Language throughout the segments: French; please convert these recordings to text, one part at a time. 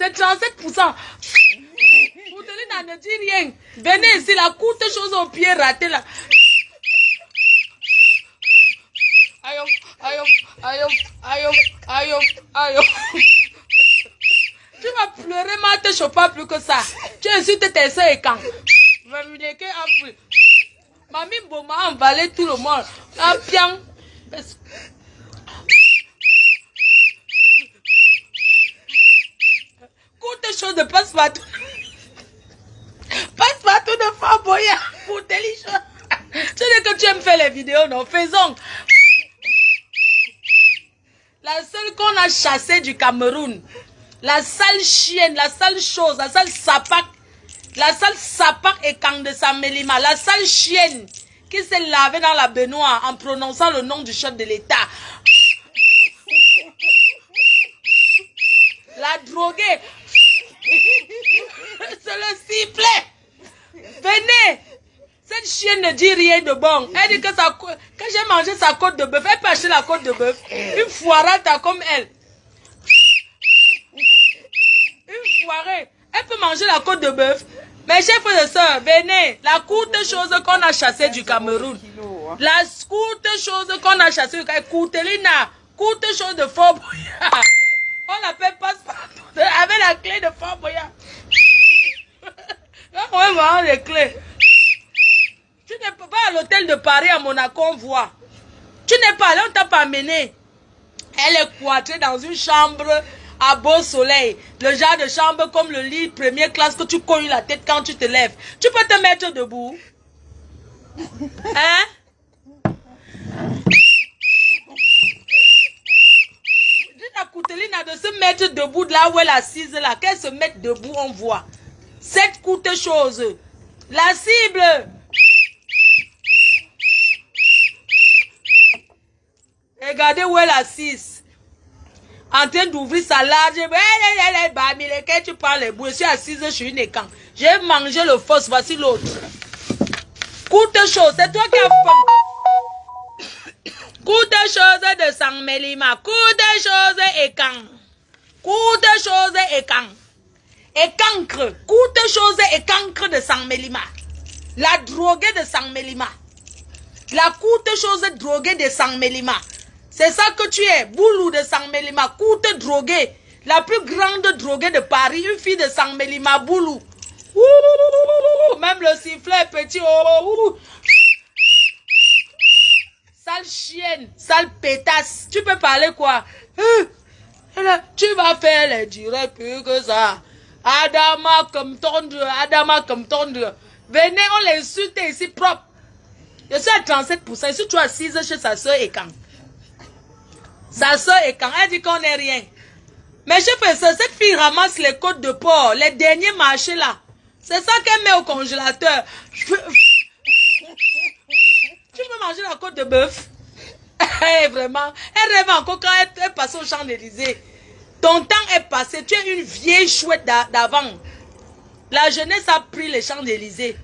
C'est 37%. Koutelina ne dit rien. Venez ici, la courte chose au pied raté là. Aïe, aïe, aïe, aïe, aïe, aïe. Tu vas pleurer, mais tu ne chopes pas plus que ça. Tu insultes tes soeurs et quand. Mamie Boma a emballé tout le monde. Un pian. Courte chose de passe-partout. Passe-partout de Fort Boyard. Pour télécharger. Tu sais que tu aimes faire les vidéos, non? Faisons. La seule qu'on a chassée du Cameroun. La sale chienne, la sale chose, la sale sapac. La sale sapac et Kang de Samelima. La sale chienne qui s'est lavée dans la baignoire en prononçant le nom du chef de l'État. La droguée. C'est le sifflet. Venez. Cette chienne ne dit rien de bon. Elle dit que quand j'ai mangé sa côte de bœuf, elle peut acheter la côte de bœuf. Une foirate comme elle. Une foirée. Elle peut manger la côte de bœuf. Mes chers frères et sœurs, venez. La courte chose qu'on a chassée du Cameroun. La courte chose qu'on a chassée du Cameroun. Koutelina. Courte chose de Fort Boyard. On l'appelle passe-partout. Avec la clé de Fort Boyard. Là, on va voir les clés. Tu n'es pas à l'hôtel de Paris à Monaco, on voit. Tu n'es pas là, on t'a pas amené. Elle est cloîtrée dans une chambre à beau soleil. Le genre de chambre comme le lit première classe que tu cognes la tête quand tu te lèves. Tu peux te mettre debout. Hein? Dis à Koutelina de se mettre debout de là où elle est assise là. Qu'elle se mette debout, on voit. Cette courte chose. La cible. Regardez où elle est assise. En train d'ouvrir sa large. Tu parles les bouts. Je suis assise sur une écran. J'ai mangé le fausse. Voici l'autre. Courte chose. C'est toi qui as faim. Courte chose de Samelima. Courte chose et quand. Courte chose et quand. Et cancre. Courte chose et cancre de Samelima. La droguée de Samelima. La courte chose droguée de Samelima. C'est ça que tu es, Boulou de Samelima, courte droguée. La plus grande droguée de Paris, une fille de Samelima, Boulou. Même le sifflet est petit. Sale chienne, sale pétasse. Tu peux parler quoi? Tu vas faire les directs plus que ça. Adama comme tendre, Adama comme tendre. Venez, on l'insulte ici propre. Je suis à 37%. Ici, tu es assise chez sa soeur et quand. Sa soeur et quand elle dit qu'on n'est rien. Mais je fais ça, cette fille ramasse les côtes de porc, les derniers marchés là. C'est ça qu'elle met au congélateur. Tu peux manger la côte de bœuf. Vraiment. Elle rêve encore quand elle passe au Champs-Élysées. Ton temps est passé. Tu es une vieille chouette d'avant. La jeunesse a pris les Champs-Élysées.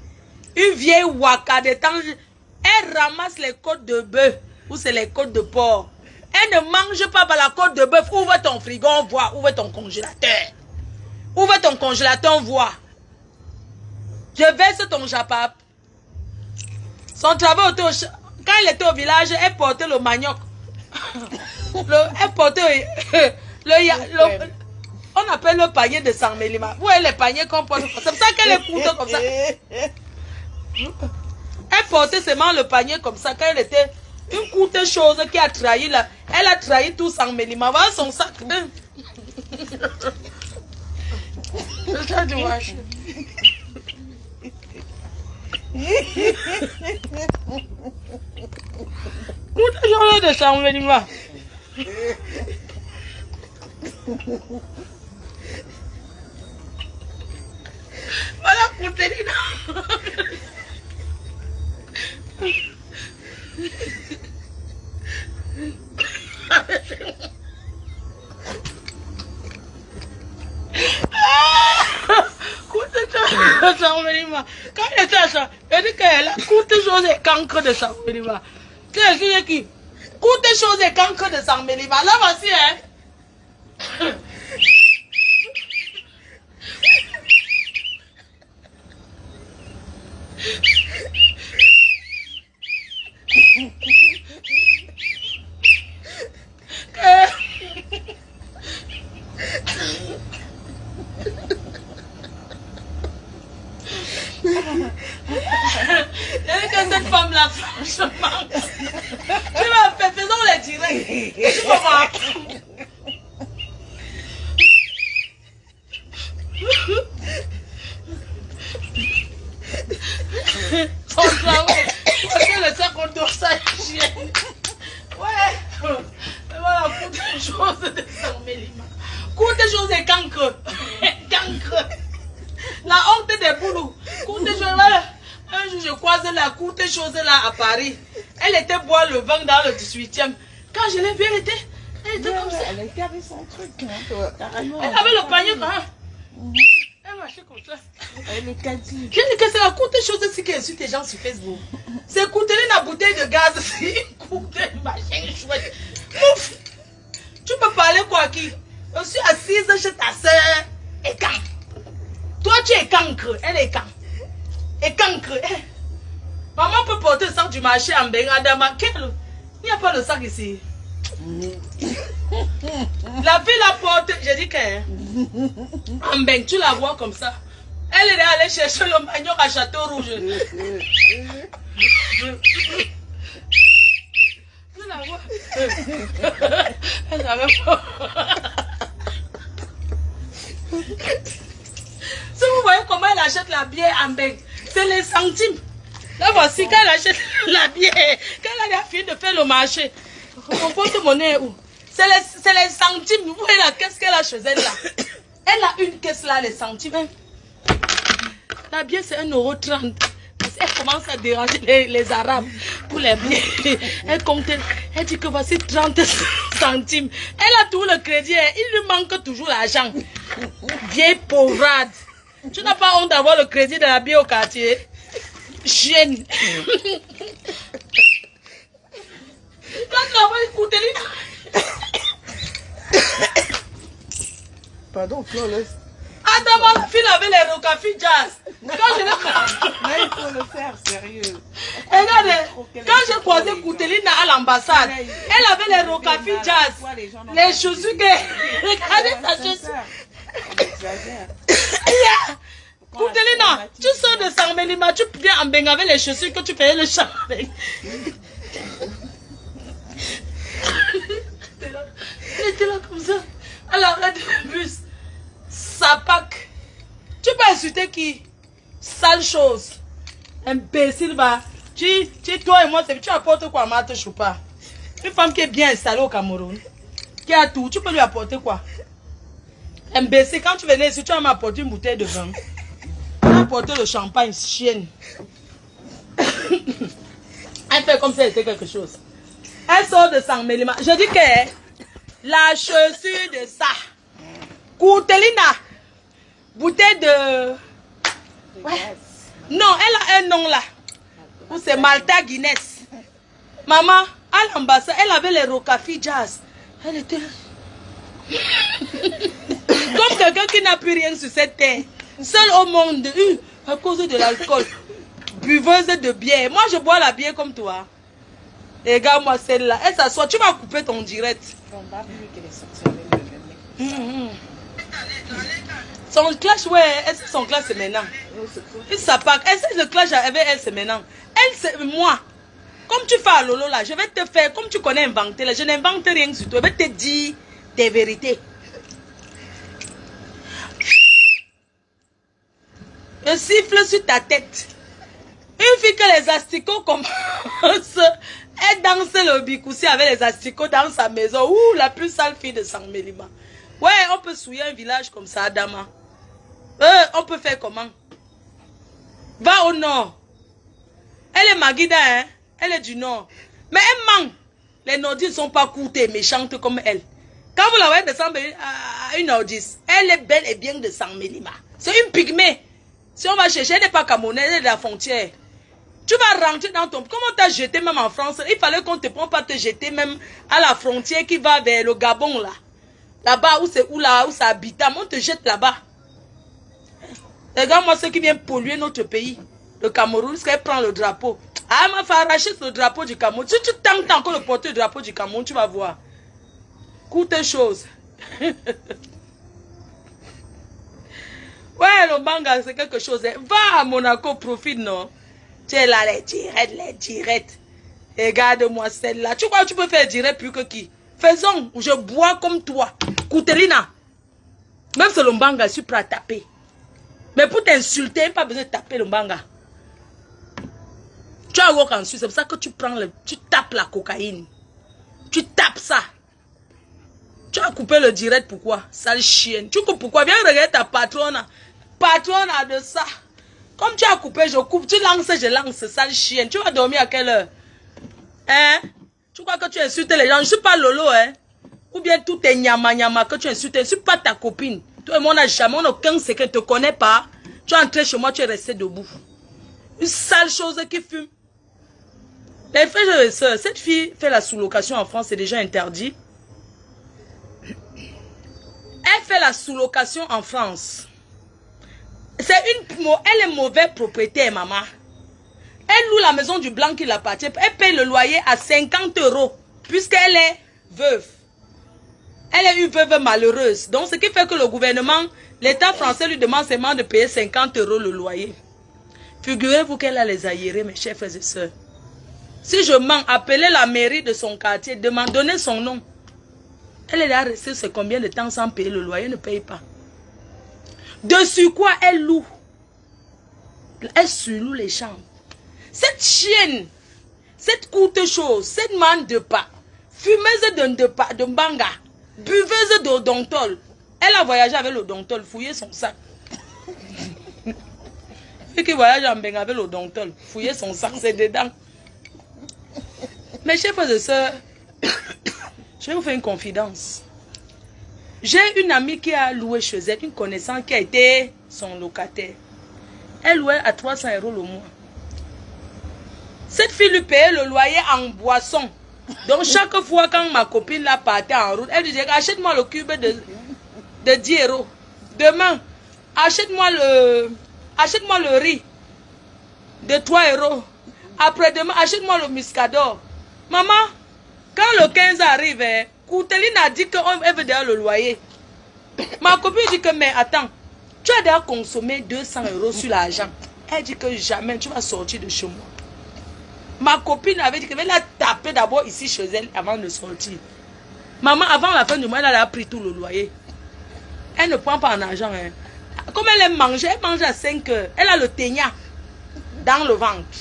Une vieille waka de temps. Elle ramasse les côtes de bœuf. Ou c'est les côtes de porc. Elle ne mange pas par la côte de bœuf. Ouvre ton frigo, on voit. Ouvre ton congélateur. Ouvre ton congélateur, on voit. Je verse ton japap. Son travail quand elle était au village, elle portait le manioc. Elle portait on appelle le panier de Samelima. Vous voyez les paniers qu'on porte. C'est pour ça qu'elle est courte comme ça. Elle portait seulement le panier comme ça quand elle était une courte chose qui a trahi là. Elle a trahi tout Samelima. Voilà son sac. Courte chose de Samelima. Voilà pour te dire. Quand elle était à ça, elle dit qu'elle a courte chose et cancre de Samelima. C'est qui? Courte chose et cancre de Samelima. Là voici, hein. Cette femme-là, franchement, tu m'as fait, faisons les directs. Tu vas voir. Son travail, c'est le sac qu'on doit ça hygiène. Ouais. Mais voilà, coûte des choses de 100 mm. Coûte des choses de cancre. Cancre. La honte des boulous. Coûte des choses là. Un jour, je croise la courte chose là à Paris. Elle était boire le vin dans le 18e. Quand je l'ai vue, elle était comme ça. Elle était avec son truc. Carrément. Elle avait le panier quand même. Elle marchait comme ça. Elle est caddie. Je dis que c'est la courte chose aussi qui insulte les gens sur Facebook. C'est coûter la bouteille de gaz. C'est coûter machin chouette. Ouf! Tu peux parler quoi à qui? Je suis assise chez ta soeur. Et quand? Toi, tu es cancre. Elle est cancre. Et cancre. Maman peut porter le sac du marché en Bengadama. Il n'y a pas le sac ici. La fille la porte. J'ai dit que en Beng, tu la vois comme ça. Elle est allée chercher le manioc à Château Rouge. Tu la vois. Elle n'avait pas. Si vous voyez comment elle achète la bière en Beng, c'est les centimes. Là, voici, quand elle achète la bière, quand elle a fini de faire le marché, mon porte-monnaie est où? C'est les centimes. Vous voyez la caisse qu'elle a chez elle là. Elle a une caisse là, les centimes. La bière, c'est 1,30 €. Elle commence à déranger les Arabes pour les bières. Elle compte, elle dit que voici 30 centimes. Elle a tout le crédit. Il lui manque toujours l'argent. Vieille pauvrade. Tu n'as pas honte d'avoir le crédit de la bière au quartier? Chienne. Quand tu vas écouter Pardon, Claude. Adama, la fille avait les Rocafi Jazz. Quand je Mais il faut le faire sérieux. Regardez, quand j'ai croisé Koutelina à l'ambassade, elle avait les Rocafi Jazz. Les chaussures que... Regardez sa chaussure. Koutelina, tu sors de Sangmelima, tu viens en Beng avec les chaussures que tu payais le champ. Elle était là comme ça. Elle arrête le bus. Sa pack. Tu peux insulter qui? Sale chose. Imbécile, va. Toi et moi, tu apportes quoi à Mate Choupa? Une femme qui est bien installée au Cameroun, qui a tout, tu peux lui apporter quoi? Imbécile, quand tu venais ici, tu vas m'apporter une bouteille de vin. Tu vas apporter le champagne, chienne. Elle fait comme si elle était quelque chose. Elle sort de Sangmelima. Je dis que la chaussure de ça. Koutelina. Bouteille de... Ouais. Non, elle a un nom là. C'est Malta Guinness. Maman, à l'ambassade, elle avait les Rocafi Jazz. Elle était... Comme quelqu'un qui n'a plus rien sur cette terre. Seule au monde, à cause de l'alcool. Buveuse de bière. Moi, je bois la bière comme toi. Regarde-moi celle-là. Elle s'assoit. Tu vas couper ton direct. Son clash, ouais, son clash c'est maintenant. Il s'appart. Le clash avec elle c'est maintenant. Elle c'est moi. Comme tu fais à Lolo là, je vais te faire, comme tu connais inventer là, je n'invente rien sur toi. Je vais te dire des vérités. Je siffle sur ta tête. Une fille que les asticots commencent, elle danse le bikoussi avec les asticots dans sa maison. Ouh, la plus sale fille de Sangmelima. Ouais, on peut souiller un village comme ça, Adama. On peut faire comment? Va au nord. Elle est Maguida, hein? Elle est du nord. Mais elle ment. Les nordistes ne sont pas courtes et méchantes comme elle. Quand vous la voyez descendre à une nordiste, elle est belle et bien de Sangmelima. C'est une pygmée. Si on va chercher, elle n'est pas camerounaise, elle est de la frontière. Tu vas rentrer dans ton... Comment t'as jeté même en France? Il fallait qu'on te prenne pas te jeter même à la frontière qui va vers le Gabon là. Là-bas où c'est où ça habite, on te jette là-bas. Regarde-moi ceux qui viennent polluer notre pays. le Cameroun, parce qu'elle prend le drapeau. Ah, m'a fait arracher le drapeau du Cameroun. Si tu tentes encore de porter le drapeau du Cameroun, tu vas voir. Coûte chose. Ouais, le manga, c'est quelque chose. Va à Monaco, profite, non? Tu es là, les directs. Regarde-moi celle-là. Tu crois que tu peux faire direct plus que qui? Faisons, je bois comme toi. Koutelina. Même si le manga, je suis prêt à taper. Mais pour t'insulter, pas besoin de taper le manga. Tu as work en Suisse, c'est pour ça que tu prends tu tapes la cocaïne. Tu tapes ça. Tu as coupé le direct, pourquoi? Sale chienne. Tu coupes pourquoi? Viens regarder ta patronne. Patronne a de ça. Comme tu as coupé, je coupe. Tu lances, je lance. Sale chienne. Tu vas dormir à quelle heure? Hein? Tu crois que tu insultes les gens? Je ne suis pas Lolo, hein? Ou bien tout est nyama que tu insultes. Je ne suis pas ta copine. Toi et moi, on n'a jamais aucun secret. Je ne te connais pas. Tu es entré chez moi, tu es resté debout. Une sale chose qui fume. Les frères et sœurs, cette fille fait la sous-location en France, c'est déjà interdit. Elle fait la sous-location en France. Elle est mauvaise propriétaire, maman. Elle loue la maison du blanc qui l'appartient. Elle paye le loyer à 50 €, puisqu'elle est veuve. Elle est une veuve malheureuse. Donc, ce qui fait que le gouvernement, l'État français lui demande seulement de payer 50 € le loyer. Figurez-vous qu'elle a les aérés, mes chers frères et sœurs. Si je mens, appelez la mairie de son quartier, donnez son nom. Elle est là restée c'est combien de temps sans payer le loyer, ne paye pas. Dessus quoi elle loue? Elle surloue les chambres. Cette chienne, cette courte chose, cette manne de pas, fumeuse de mbanga, buveuse d'odontol. Elle a voyagé avec l'odontol, fouillé son sac. Celui qui voyage en Benga avec l'odontol, fouillé son sac, c'est dedans. Mes chers frères et sœurs, je vais vous faire une confidence. J'ai une amie qui a loué chez elle, une connaissance qui a été son locataire. Elle louait à 300 € le mois. Cette fille lui payait le loyer en boisson. Donc chaque fois quand ma copine la partait en route, elle lui disait achète-moi le cube de 10 €. Demain, achète-moi le riz de 3 €. Après-demain, achète-moi le muscador. Maman, quand le 15 arrive, Kouteline a dit qu'elle veut déjà le loyer. Ma copine dit que, mais attends, tu as déjà consommé 200 € sur l'argent. Elle dit que jamais tu vas sortir de chez moi. Ma copine avait dit qu'elle va la taper d'abord ici chez elle avant de sortir. Maman, avant la fin du mois, elle a pris tout le loyer. Elle ne prend pas en argent. Hein. Comme elle aime manger, elle mange à 5 h. Elle a le ténia dans le ventre.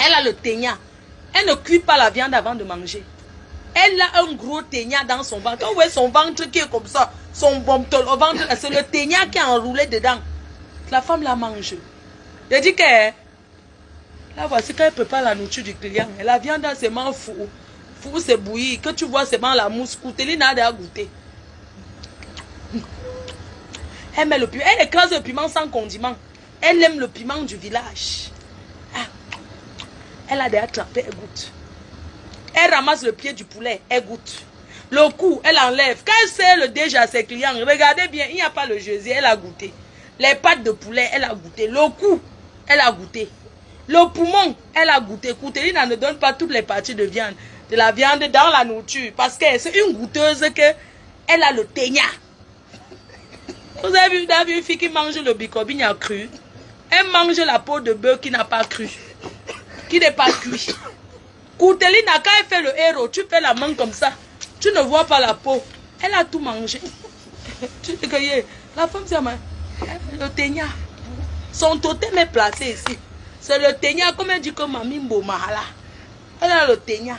Elle a le ténia. Elle ne cuit pas la viande avant de manger. Elle a un gros ténia dans son ventre. Vous voyez son ventre qui est comme ça. Son ventre, c'est le ténia qui est enroulé dedans. La femme la mange. Je dis que là, voici qu'elle prépare la nourriture du client. La viande, c'est vraiment fou. Fou, c'est bouilli. Que tu vois, c'est vraiment la mousse. Kouteline a déjà goûté. Elle met le piment. Elle écrase le piment sans condiment. Elle aime le piment du village. Elle a déjà attrapé, elle goûte. Elle ramasse le pied du poulet, elle goûte. Le cou, elle enlève. Quand elle sert le déj à ses clients, regardez bien, il n'y a pas le jeudi, elle a goûté. Les pattes de poulet, elle a goûté. Le cou, elle a goûté. Le poumon, elle a goûté. Kouteline ne donne pas toutes les parties de viande. De la viande dans la nourriture. Parce que c'est une goûteuse elle a le ténia. Vous avez vu une fille qui mange le bicobigna cru. Elle mange la peau de bœuf qui n'a pas cru. Qui n'est pas cuit. Kouteline, quand elle fait le héros, tu fais la main comme ça. Tu ne vois pas la peau. Elle a tout mangé. Tu dis que la femme, c'est le ténia. Son totem est placé ici. C'est le ténia, comme elle dit que Mamimbo Mahala. Elle a le ténia.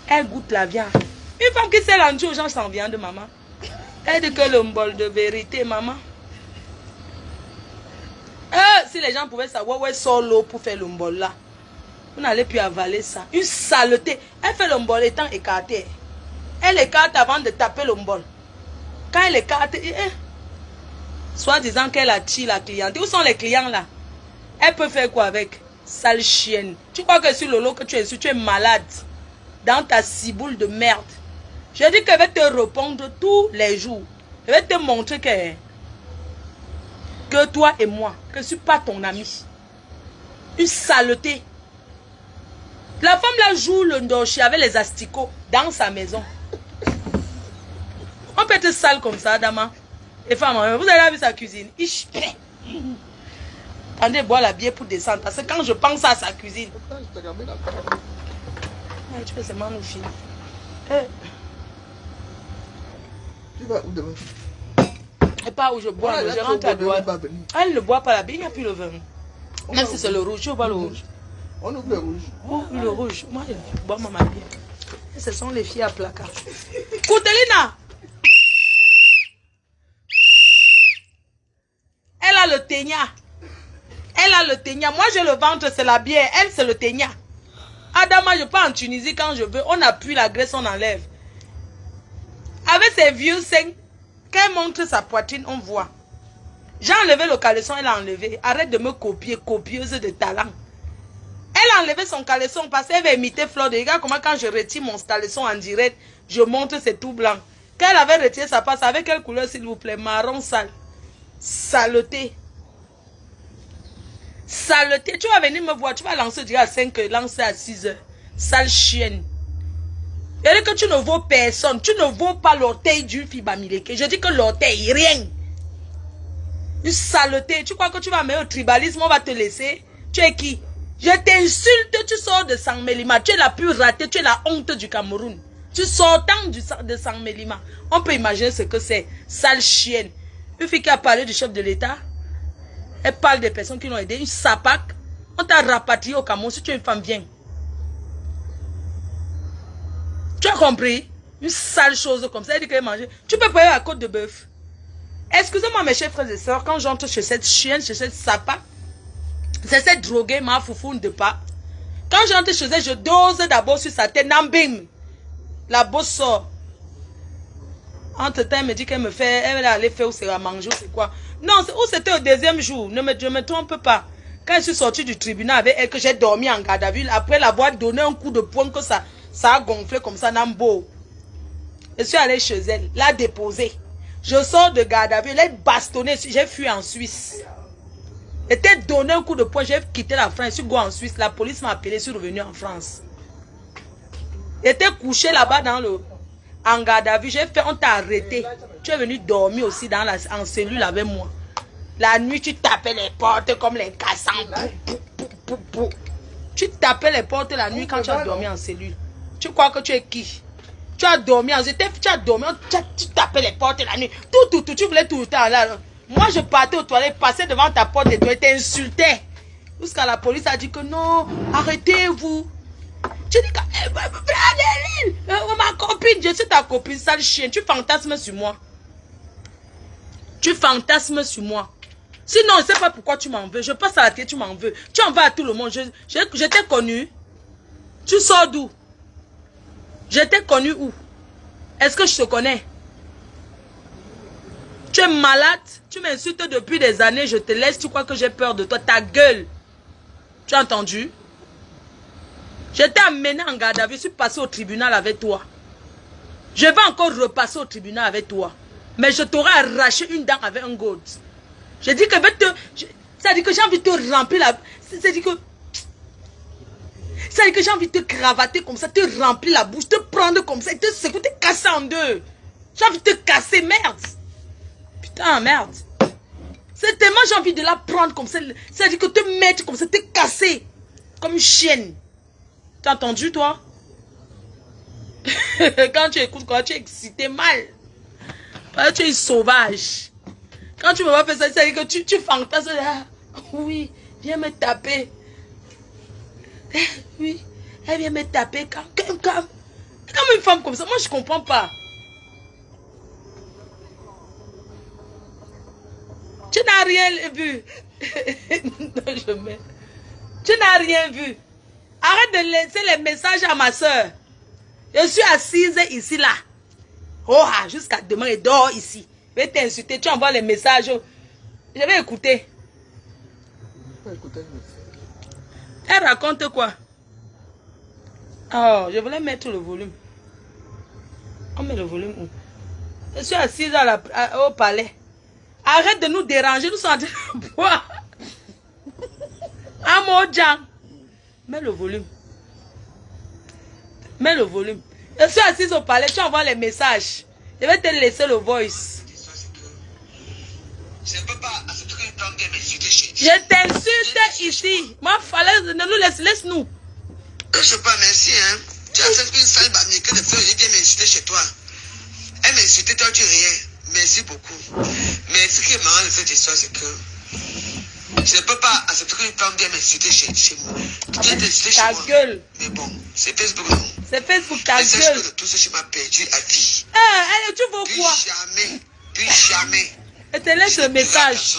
Elle goûte la viande. Une femme qui sait l'enduit aux gens sans viande, maman. Elle dit que le bol de vérité, maman. Si les gens pouvaient savoir où elle sort l'eau pour faire le bol là. Vous n'allez plus avaler ça. Une saleté. Elle fait le bol étant écartée. Elle écarte avant de taper le bol. Quand elle écarte, soit disant qu'elle attire la clientèle. Où sont les clients là? Elle peut faire quoi avec? Sale chienne. Tu crois que sur le lot que tu es malade dans ta ciboule de merde. Je dis qu'elle va te répondre tous les jours. Elle va te montrer que que toi et moi, que je ne suis pas ton ami. Une saleté. La femme là joue le ndochi avec les asticots dans sa maison. On peut être sale comme ça, Dama. Et femme, vous avez vu sa cuisine. Attendez, boire la bière pour descendre. Parce que quand je pense à sa cuisine. Tu peux seulement nous filer. Tu vas où demain? Et pas où je bois, je rentre à Douane. Elle ne boit pas la bière, il n'y a plus le vin. Même si c'est le rouge, tu vois le rouge. On ouvre le rouge. Oh, le rouge. Moi, je bois ma bière. Et ce sont les filles à placard. Koutelina! Elle a le ténia. Elle a le ténia. Moi, j'ai le ventre, c'est la bière. Elle, c'est le ténia. Adama, je pars en Tunisie quand je veux. On appuie la graisse, on enlève. Avec ses vieux seins, quand elle montre sa poitrine, on voit. J'ai enlevé le caleçon, elle a enlevé. Arrête de me copier, copieuse de talent. Elle a enlevé son caleçon parce qu'elle va imiter Fleur de Regarde comment quand je retire mon caleçon en direct, je montre c'est tout blanc. Quand elle avait retiré sa passe, avec quelle couleur s'il vous plaît? Marron sale. Saleté. Saleté. Tu vas venir me voir, tu vas lancer déjà à 5 heures, lancer à 6 heures. Sale chienne. Et que tu ne vaux personne. Tu ne vaux pas l'orteil d'une fille bamileke. Je dis que l'orteil, rien. Une saleté. Tu crois que tu vas mettre au tribalisme, on va te laisser? Tu es qui? Je t'insulte, tu sors de Sang-Mélima. Tu es la plus ratée, tu es la honte du Cameroun. Tu sortant de Sang-Mélima. On peut imaginer ce que c'est. Sale chienne. Une fille qui a parlé du chef de l'État. Elle parle des personnes qui l'ont aidé. Une sapac. On t'a rapatrié au Cameroun. Si tu es une femme, viens. Tu as compris? Une sale chose comme ça. Elle dit qu'elle mange. Tu peux payer la côte de bœuf. Excusez-moi mes chers frères et sœurs. Quand j'entre chez cette chienne, chez cette sapac. C'est cette droguée, ma foufoune de pas. Quand j'entre chez elle, je dose d'abord sur sa tête. Nambim. La bosse sort. Entre-temps, elle me dit qu'elle me fait. Elle va aller faire où c'est à manger, c'est quoi. Non, où c'était au deuxième jour. Ne me trompe pas. Quand je suis sortie du tribunal avec elle, que j'ai dormi en garde à vue, après l'avoir donné un coup de poing, que ça a gonflé comme ça, Nambo. Je suis allée chez elle, l'a déposée. Je sors de garde à vue, elle est bastonnée. J'ai fui en Suisse. J'étais donné un coup de poing, j'ai quitté la France, je suis go en Suisse. La police m'a appelé, je suis revenu en France. J'étais couché là-bas en garde à vue, on t'a arrêté. Tu es venu dormir aussi en cellule avec moi. La nuit, tu tapais les portes comme les cassants. Tu tapais les portes la nuit quand tu as dormi en cellule. Tu crois que tu es qui? Tu as dormi en cellule, tu as dormi, tu tapais les portes la nuit. Tu voulais tout le temps là. Moi, je partais aux toilettes, passais devant ta porte et tu t'insultais. Jusqu'à la police a dit que non, arrêtez-vous. Tu dis que, ma copine, je suis ta copine, sale chien, tu fantasmes sur moi. Tu fantasmes sur moi. Sinon, je ne sais pas pourquoi tu m'en veux. Je passe à la télé, tu m'en veux. Tu en veux à tout le monde. Je t'ai connu. Tu sors d'où? Je t'ai connu où? Est-ce que je te connais? Tu es malade. Tu m'insultes depuis des années. Je te laisse. Tu crois que j'ai peur de toi? Ta gueule. Tu as entendu? Je t'ai amené en garde à vue. Je suis passé au tribunal avec toi. Je vais encore repasser au tribunal avec toi. Mais je t'aurai arraché une dent avec un gold. Je dis que ça dit que j'ai envie de te remplir la... Ça dit que j'ai envie de te cravater comme ça, te remplir la bouche, te prendre comme ça, te secouer, te casser en deux. J'ai envie de te casser, merde. Putain, merde. C'est tellement j'ai envie de la prendre comme ça. Ça dit que te mettre comme ça, te casser. Comme une chienne. T'as entendu, toi? Quand tu écoutes, quand tu es excité mal. Parce que tu es sauvage. Quand tu me vois faire ça, ça dit que tu fantasmes là. Oui, viens me taper. Oui, elle vient me taper comme une femme comme ça. Moi, je comprends pas. Tu n'as rien vu. Non, je mets. Tu n'as rien vu. Arrête de laisser les messages à ma soeur. Je suis assise ici, là. Oh, jusqu'à demain, et dors ici. Je vais t'insulter. Tu envoies les messages. Je vais écouter. Elle raconte quoi? Oh, je voulais mettre le volume. On met le volume où? Je suis assise au palais. Arrête de nous déranger, nous sommes en train de boire. Amodjan. Mets le volume. Mets le volume. Je suis assise au palais, tu envoies les messages. Je vais te laisser le voice. Je t'insulte ici. Moi, fallait, ne nous laisse-nous. Je sais pas, merci, hein. Tu as fait une salle que de fleurs, j'ai bien m'insulter chez toi. Elle m'a insulté, toi, tu rien. Merci beaucoup. Mais ce qui est marrant de cette histoire, c'est que je ne peux pas accepter qu'une femme vienne m'insulter chez moi. Tu viens t'insulter chez moi. Ta gueule. Mais bon, c'est Facebook, non? C'est Facebook, ta gueule. gueule. Que tout ce qui m'a perdu à vie. Tu veux quoi? Puis jamais. Je te laisse le message.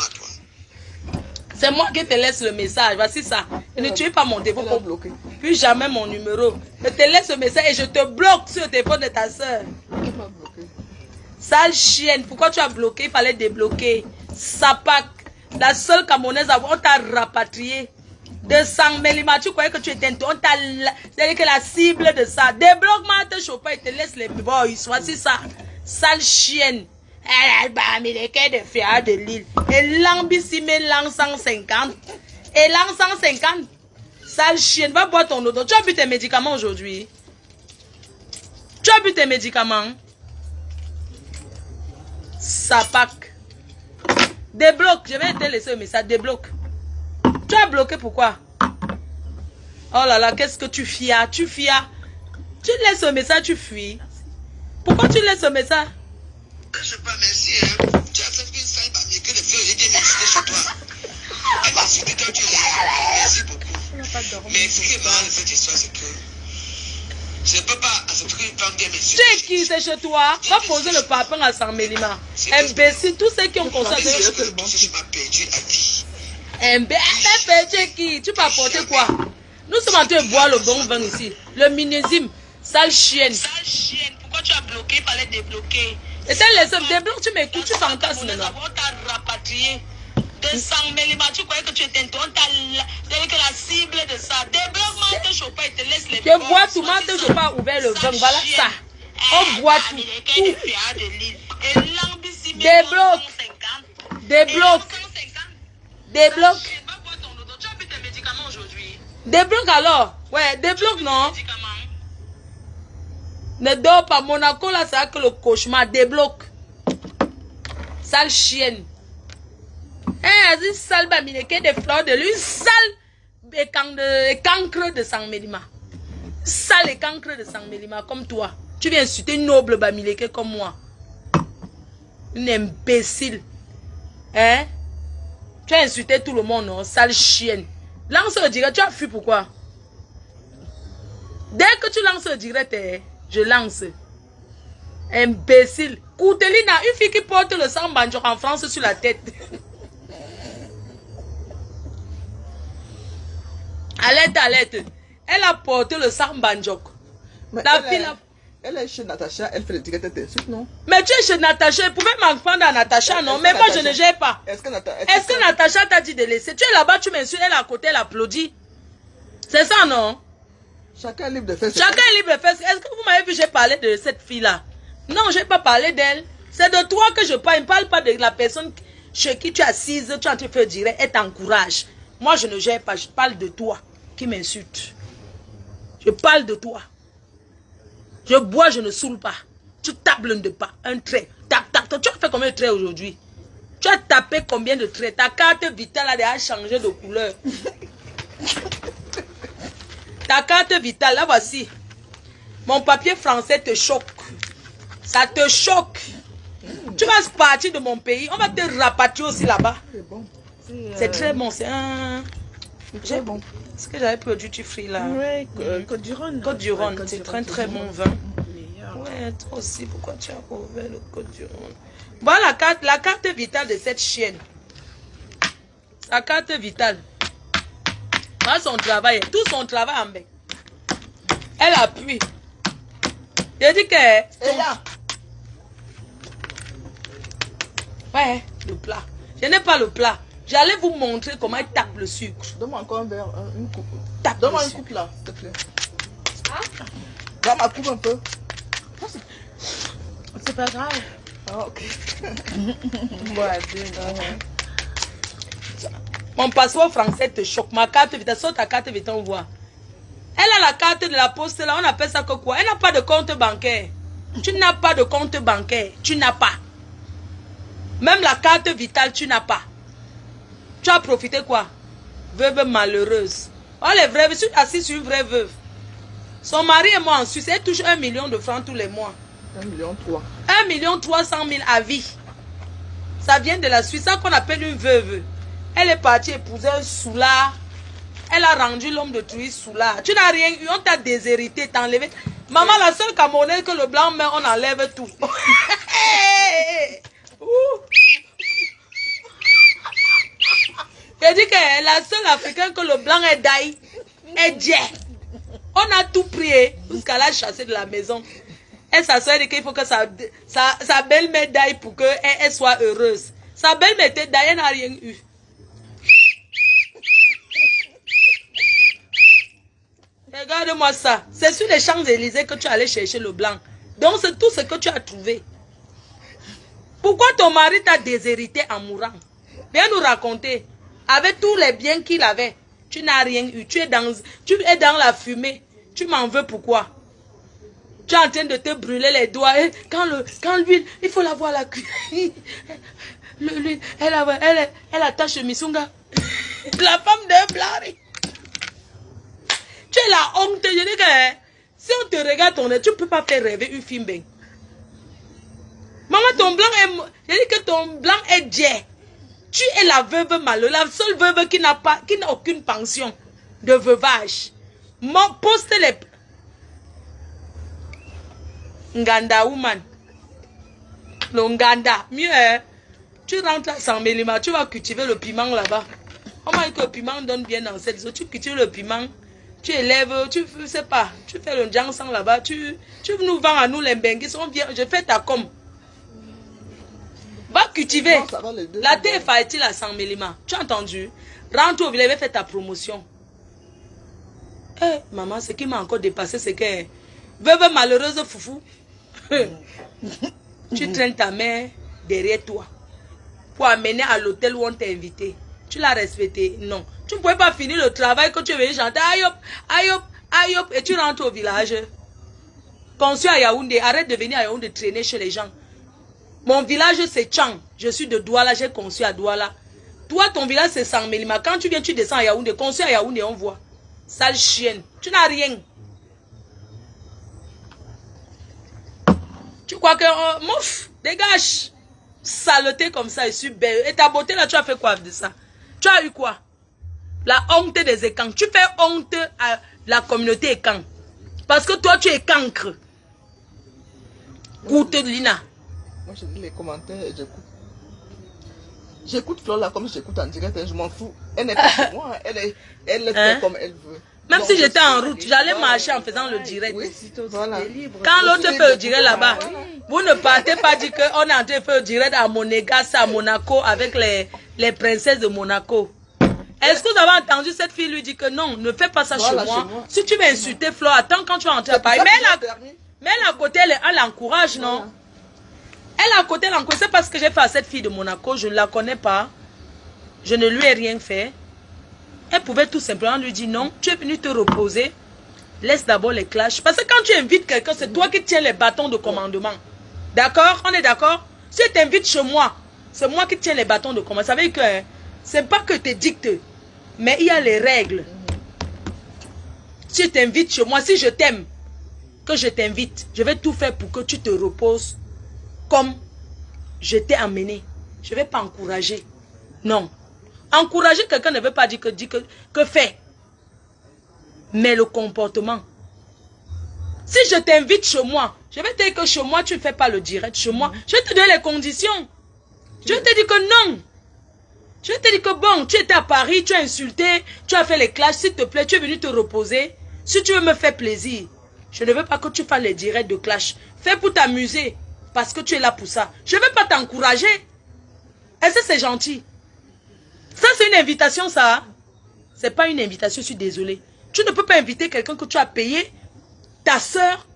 C'est moi qui te laisse le message. Voici ça. Et ne tuez pas mon téléphone. Puis jamais mon numéro. Je te laisse le message et je te bloque sur le téléphone de ta soeur. Sale chienne. Pourquoi tu as bloqué? Il fallait débloquer. Sapak. La seule Camerounaise, on t'a rapatrié. De Sang-Mélima. Tu croyais que tu étais... C'est-à-dire que la cible de ça. Débloque-moi, te chauffe pas et te laisse les boys. Voici ça. Sale chienne. Elle a américain de fier de l'île. Et l'ambissime l'an 150. Et l'an 150. Sale chienne, va boire ton eau. Tu as bu tes médicaments aujourd'hui? Tu as bu tes médicaments? Sapak. Débloque. Je vais te laisser un message. Débloque. Tu as bloqué pourquoi? Oh là là, qu'est-ce que tu fias? Tu fias. Tu laisses un message, tu fuis. Pourquoi tu laisses un message? Je sais pas, merci, hein. Tu as fait une salle que de fleurs, j'ai bien m'insulter chez toi. Elle m'a insulté, toi, tu rien. Merci beaucoup. Mais ce qui est marrant de cette histoire, c'est que je ne peux pas accepter qu'une femme vienne m'insulter. Tu es qui? C'est chez toi? Va poser le papin à Sang-Mélima. Imbécile, tous ceux qui ont conscience de ce qui m'a perdu à vie. Imbécile, qui? Tu peux apporter quoi? Nous sommes en train de boire le bon vin ici. Le minésime. Sale chienne. Sale chienne. Pourquoi tu as bloqué? Il fallait débloquer. Et t'as laissé débloquer, tu m'écoutes, tu fantasmes maintenant. On t'a rapatrié. De Sang-Mélima, tu croyais que tu étais c'est que la cible de ça. Débloque-moi, te chauffe pas et te laisse les bois. Je bois tout, moi, te chauffe pas ouvert le vin. Voilà ça. On boit tout. Débloque. Débloque. Débloque. Débloque alors. Ouais, débloque non. Ne dors pas. Monaco là, c'est que le cauchemar. Débloque. Sale chienne. Eh, sale bamineke de fleurs de lune. Sale cancre de Sang-Mélima. Sale cancre de Sang-Mélima comme toi. Tu viens insulter une noble bamineke comme moi. Une imbécile. Hein? Tu as insulté tout le monde, non? Sale chienne. Lance le direct. Tu as fui pourquoi? Dès que tu lances le direct, je lance. Imbécile. Koutelina, une fille qui porte le sang banjok en France sur la tête. Alerte. Elle a porté le sang banjok. La fille elle est chez Natacha, elle fait le direct d'insulte, non? Mais tu es chez Natacha, elle pouvait m'en prendre à Natacha, non? Mais moi je ne gère pas. Est-ce que Natacha t'a dit de laisser? Tu es là-bas, tu m'insultes, elle est à côté, elle applaudit. C'est ça, non? Chacun est libre de faire. Chacun est libre de faire. Est-ce que vous m'avez vu, j'ai parlé de cette fille-là? Non, je n'ai pas parlé d'elle. C'est de toi que je parle. Je ne parle pas de la personne chez qui tu es assise, tu es en train de faire direct, elle t'encourage. Moi, je ne gère pas. Je parle de toi qui m'insulte. Je parle de toi. Je bois, je ne saoule pas. Tu tapes le de pas. Un trait. Tac. Tu as fait combien de traits aujourd'hui? Tu as tapé combien de traits? Ta carte vitale a changé de couleur. Ta carte vitale, là voici. Mon papier français te choque. Ça te choque. Tu vas partir de mon pays. On va te rapatrier aussi là-bas. C'est bon. C'est très bon. C'est un... C'est bon. Est-ce que j'avais produit du fruit là? Oui, Côte du Rhône. Côte du Rhône, c'est très bon vin. Ouais, toi aussi, pourquoi tu as ouvert le Côte du Rhône? Voilà la carte vitale de cette chienne. Sa carte vitale. Voilà son travail, tout son travail en bec. Elle appuie. Je dis que... Et là? Ouais, le plat. Je n'ai pas le plat. J'allais vous montrer comment elle tape le sucre. Donne-moi encore un verre, une coupe. Donne-moi une coupe là, s'il te plaît. Dans ma coupe un peu. C'est pas grave. Ah, ok. Mon passeport français te choque. Ma carte vitale, sors ta carte vitale, on voit. Elle a la carte de la poste là, on appelle ça que quoi? Elle n'a pas de compte bancaire. Tu n'as pas de compte bancaire. Tu n'as pas. Même la carte vitale, tu n'as pas. Tu as profité quoi? Veuve malheureuse. Oh, les veuves, je suis assise sur une vraie veuve. Son mari et moi en Suisse, elle touche 1 million de francs tous les mois. 1,3 million. 1,3 million à vie. Ça vient de la Suisse, ça qu'on appelle une veuve. Elle est partie épouser un soulard. Elle a rendu l'homme de truie soulard. Tu n'as rien eu, on t'a déshérité, t'as enlevé. Maman, la seule Camerounaise que le blanc met, on enlève tout. Je dis que la seule africaine que le blanc est d'aïe, est dié. On a tout prié jusqu'à la chasser de la maison. Elle s'assoit et dit qu'il faut que sa belle-mère d'aille pour qu'elle soit heureuse. Sa belle-mère était d'aille, elle n'a rien eu. Regarde-moi ça. C'est sur les Champs-Élysées que tu allais chercher le blanc. Donc c'est tout ce que tu as trouvé. Pourquoi ton mari t'a déshérité en mourant? Viens nous raconter. Avec tous les biens qu'il avait, tu n'as rien eu. Tu es dans la fumée. Tu m'en veux pourquoi? Tu es en train de te brûler les doigts. Quand l'huile, il faut la voir la cuillère. L'huile, elle attache le misunga. La femme de Blari. Tu es la honte. Je dis que si on te regarde ton nez, tu ne peux pas faire rêver une fille. Ben. Maman, ton blanc est... Je dis que ton blanc est dié. Tu es la veuve malheureuse, la seule veuve qui n'a aucune pension de veuvage. Poste les... Nganda woman. Le Nganda. Mieux, hein? Tu rentres à San Mélima, tu vas cultiver le piment là-bas. On m'a dit que le piment donne bien dans cette zone. Tu cultives le piment, tu élèves, tu sais pas, tu fais le jangsang là-bas, tu nous vends à nous les benguis, on vient, je fais ta com. Va cultiver. Non, la TFA est-il à San Mélima? Tu as entendu? Rentre au village et fais ta promotion. Maman, ce qui m'a encore dépassé, c'est que veuve malheureuse foufou. Tu traînes ta mère derrière toi pour amener à l'hôtel où on t'a invité. Tu l'as respecté? Non. Tu ne pouvais pas finir le travail que tu es venu chanter. Ayop, ayop, ayop. Et tu rentres au village. Conçu à Yaoundé. Arrête de venir à Yaoundé traîner chez les gens. Mon village c'est Tchang. Je suis de Douala. J'ai conçu à Douala. Toi, ton village c'est San Mélima. Quand tu viens, tu descends à Yaoundé. Conçu à Yaoundé, on voit. Sale chienne. Tu n'as rien. Tu crois que... mouf, dégage. Saleté comme ça, je suis belle. Et ta beauté là, tu as fait quoi de ça? Tu as eu quoi? La honte des écans. Tu fais honte à la communauté écan. Parce que toi, tu es cancre. Goûte Lina. Moi, je lis les commentaires et j'écoute. J'écoute Flore là comme j'écoute en direct et je m'en fous. Elle n'est pas chez moi. Elle fait comme elle veut. Même si j'étais en route, j'allais marcher en faisant le direct. Oui, voilà. Quand l'autre fait le direct là-bas, vous ne partez pas dire qu'on est en train de faire le direct à Monégas, à Monaco, avec les princesses de Monaco. Est-ce que vous avez entendu cette fille lui dire que non, ne fais pas ça chez moi. Si tu veux insulter Flore, attends quand tu vas entrer à Paris. Mais elle à côté, elle encourage, non? Elle à côté, elle encourage. C'est parce que j'ai fait à cette fille de Monaco, je ne la connais pas. Je ne lui ai rien fait. Elle pouvait tout simplement lui dire non, tu es venu te reposer, laisse d'abord les clashs. Parce que quand tu invites quelqu'un, c'est toi qui tiens les bâtons de commandement. D'accord? On est d'accord? Si tu t'invites chez moi, c'est moi qui tiens les bâtons de commandement. Ça veut dire que c'est pas que tu dictes, mais il y a les règles. Si tu t'invites chez moi, si je t'aime, que je t'invite, je vais tout faire pour que tu te reposes comme je t'ai amené. Je ne vais pas encourager. Non. Encourager quelqu'un ne veut pas dire que fait. Mais le comportement. Si je t'invite chez moi, je vais te dire que chez moi, tu ne fais pas le direct. Chez moi, je vais te donner les conditions. Je vais te dire que non. Je vais te dire que bon, tu étais à Paris, tu as insulté, tu as fait les clashs, s'il te plaît, tu es venu te reposer. Si tu veux me faire plaisir, je ne veux pas que tu fasses les directs de clash. Fais pour t'amuser, parce que tu es là pour ça. Je ne veux pas t'encourager. Est-ce que c'est gentil? Ça, c'est une invitation, ça. C'est pas une invitation, je suis désolée. Tu ne peux pas inviter quelqu'un que tu as payé, ta soeur,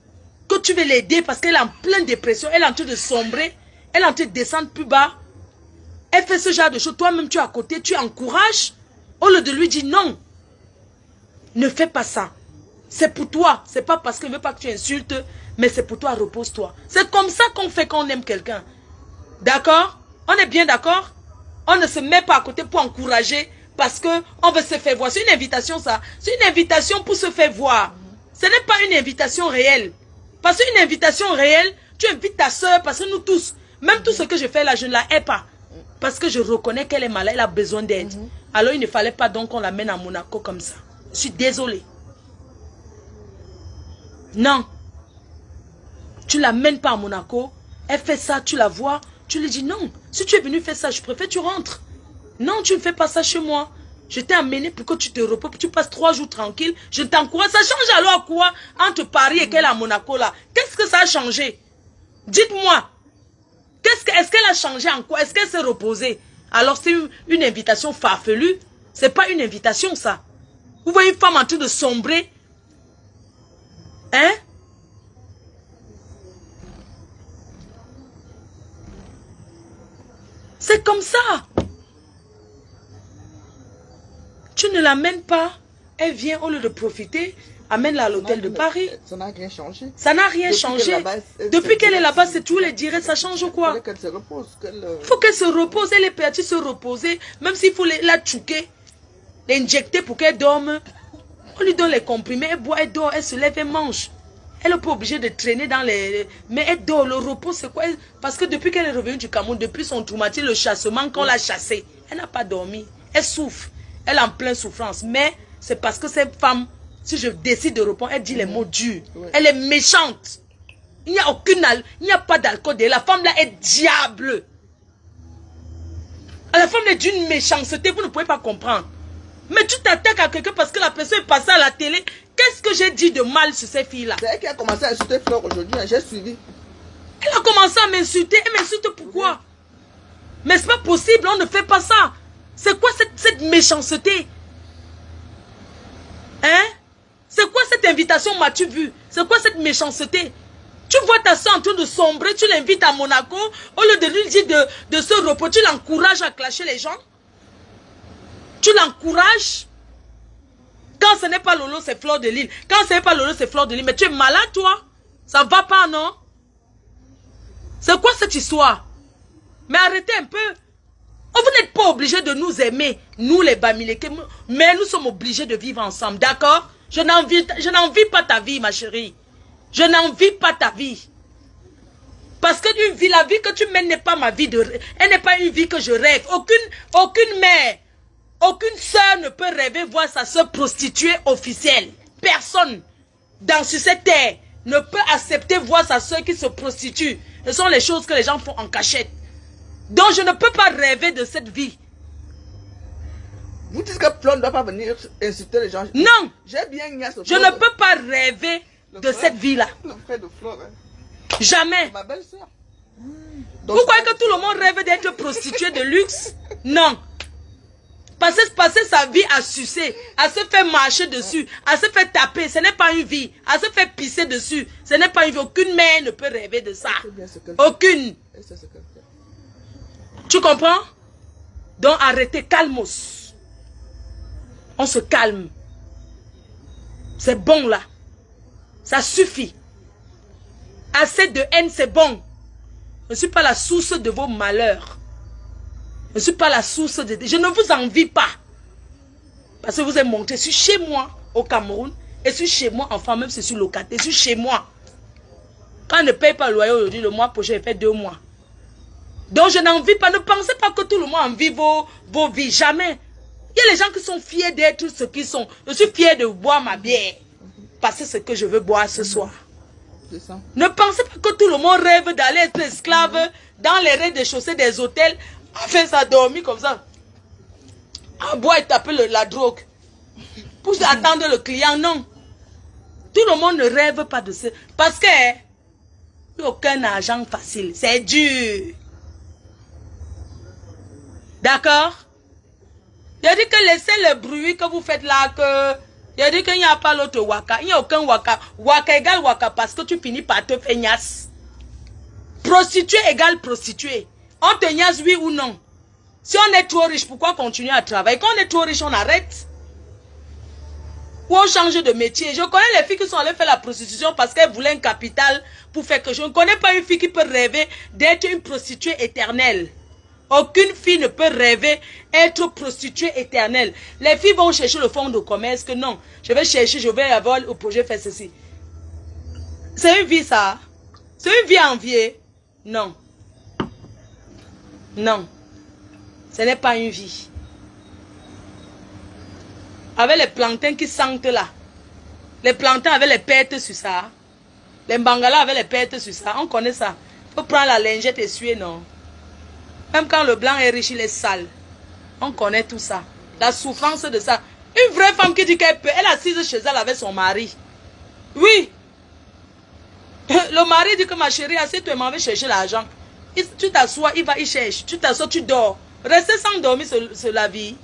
que tu veux l'aider parce qu'elle est en pleine dépression, elle est en train de sombrer. Elle est en train de descendre plus bas. Elle fait ce genre de choses. Toi-même, tu es à côté, tu encourages. Au lieu de lui dire non. Ne fais pas ça. C'est pour toi. C'est pas parce qu'elle ne veut pas que tu insultes, mais c'est pour toi, repose-toi. C'est comme ça qu'on fait quand on aime quelqu'un. D'accord? On est bien d'accord? On ne se met pas à côté pour encourager parce qu'on veut se faire voir. C'est une invitation, ça. C'est une invitation pour se faire voir. Ce n'est pas une invitation réelle. Parce qu'une invitation réelle, tu invites ta soeur parce que nous tous, même tout ce que je fais là, je ne la hais pas. Parce que je reconnais qu'elle est malade, elle a besoin d'aide. Alors il ne fallait pas donc qu'on l'amène à Monaco comme ça. Je suis désolée. Non. Tu ne l'amènes pas à Monaco. Elle fait ça, tu la vois. Tu lui dis non. Si tu es venu faire ça, je préfère que tu rentres. Non, tu ne fais pas ça chez moi. Je t'ai amené pour que tu te reposes, pour que tu passes 3 jours tranquille. Je t'encourage. Ça change alors quoi entre Paris et qu'elle est à Monaco là? Qu'est-ce que ça a changé? Dites-moi. Est-ce qu'elle a changé en quoi? Est-ce qu'elle s'est reposée? Alors c'est une invitation farfelue. C'est pas une invitation ça. Vous voyez une femme en train de sombrer. Hein? C'est comme ça. Tu ne l'amènes pas. Elle vient au lieu de profiter. Amène-la à l'hôtel de Paris. Ça n'a rien changé. Ça n'a rien changé. Depuis qu'elle est là-bas, c'est tous les directs. Ça change quoi? Il faut qu'elle se repose. Il faut qu'elle se repose. Elle est partie se reposer. Même s'il faut la tchouquer, l'injecter pour qu'elle dorme. On lui donne les comprimés. Elle boit, elle dort, elle se lève, elle mange. Elle n'est pas obligée de traîner dans les... Mais elle dort, le repos, c'est quoi? Parce que depuis qu'elle est revenue du Cameroun, depuis son traumatisme, le chassement, qu'on l'a chassée, elle n'a pas dormi. Elle souffre. Elle est en pleine souffrance. Mais c'est parce que cette femme, si je décide de répondre, elle dit les mots durs. Elle est méchante. Il n'y a pas d'alcool. La femme là est diable. La femme est d'une méchanceté, vous ne pouvez pas comprendre. Mais tu t'attaques à quelqu'un parce que la personne est passée à la télé. Qu'est-ce que j'ai dit de mal sur ces filles-là? C'est elle qui a commencé à insulter Flore aujourd'hui, j'ai suivi. Elle a commencé à m'insulter. Elle m'insulte pourquoi? Mais c'est pas possible, on ne fait pas ça. C'est quoi cette méchanceté? Hein? C'est quoi cette invitation, m'as-tu vu? C'est quoi cette méchanceté? Tu vois ta soeur en train de sombrer, tu l'invites à Monaco, au lieu de lui dire de se reposer, tu l'encourages à clasher les gens? Tu l'encourages? Quand ce n'est pas Lolo, c'est Fleur de Lille. Quand ce n'est pas Lolo, c'est Fleur de Lille. Mais tu es malade, toi? Ça va pas, non? C'est quoi cette histoire? Mais arrêtez un peu. Oh, vous n'êtes pas obligés de nous aimer, nous les Bamileke, mais nous sommes obligés de vivre ensemble, d'accord? Je n'envie pas ta vie, ma chérie. Je n'envie pas ta vie. Parce que la vie que tu mènes n'est pas ma vie de rêve. Elle n'est pas une vie que je rêve. Aucune mère, aucune soeur ne peut rêver voir sa soeur prostituée officielle. Personne sur cette terre ne peut accepter voir sa soeur qui se prostitue. Ce sont les choses que les gens font en cachette. Donc je ne peux pas rêver de cette vie. Vous dites que Flore ne doit pas venir insulter les gens. Non. J'ai bien gagné ce Je ne peux pas rêver de cette vie-là. Le frère de Flore. Hein. Jamais. Ma belle-sœur. Vous croyez que tout le monde rêve d'être prostituée de luxe? Non. Passer sa vie à sucer, à se faire marcher dessus, à se faire taper, ce n'est pas une vie. À se faire pisser dessus, ce n'est pas une vie. Aucune mère ne peut rêver de ça. Aucune. Tu comprends? Donc arrêtez, calmos. On se calme. C'est bon là. Ça suffit. Assez de haine, c'est bon. Je ne suis pas la source de vos malheurs. Je ne suis pas la source de... Je ne vous envie pas. Parce que vous êtes monté. Je suis chez moi au Cameroun. Et je suis chez moi en France, même si je suis locataire. Je suis chez moi. Quand on ne paye pas le loyer aujourd'hui, le mois prochain, il fait 2 mois. Donc je n'envie pas. Ne pensez pas que tout le monde envie vos vies. Jamais. Il y a les gens qui sont fiers d'être ce qu'ils sont. Je suis fier de boire ma bière. Parce que c'est ce que je veux boire ce soir. Ça. Ne pensez pas que tout le monde rêve d'aller être esclave dans les rez-de-chaussée des hôtels. Enfin, ça dormir comme ça. À boire et taper la drogue. Pour attendre le client, non. Tout le monde ne rêve pas de ça. Parce que il n'y a aucun argent facile. C'est dur. D'accord? Il a dit que laissez le bruit que vous faites là, que... Il a dit qu'il n'y a pas l'autre waka. Il n'y a aucun waka. Waka égale waka parce que tu finis par te faire niasse. Prostituée égale prostituée. On te niaise oui ou non. Si on est trop riche, pourquoi continuer à travailler? Quand on est trop riche, on arrête. Ou on change de métier. Je connais les filles qui sont allées faire la prostitution parce qu'elles voulaient un capital pour faire quelque chose. Je ne connais pas une fille qui peut rêver d'être une prostituée éternelle. Aucune fille ne peut rêver être prostituée éternelle. Les filles vont chercher le fonds de commerce que non. Je vais chercher, je vais avoir au projet faire ceci. C'est une vie ça. C'est une vie enviée. Non. Non. Ce n'est pas une vie. Avec les plantains qui sentent là. Les plantains avec les pertes sur ça. Les bangalas avec les pertes sur ça. On connaît ça. Il faut prendre la lingette et essuyer, non. Même quand le blanc est riche, il est sale. On connaît tout ça. La souffrance de ça. Une vraie femme qui dit qu'elle peut. Elle est assise chez elle avec son mari. Oui. Le mari dit que ma chérie, assieds-toi, m'en vais chercher l'argent. Tu t'assois, il va, il cherche. Tu t'assois, tu dors. Rester sans dormir, c'est la vie.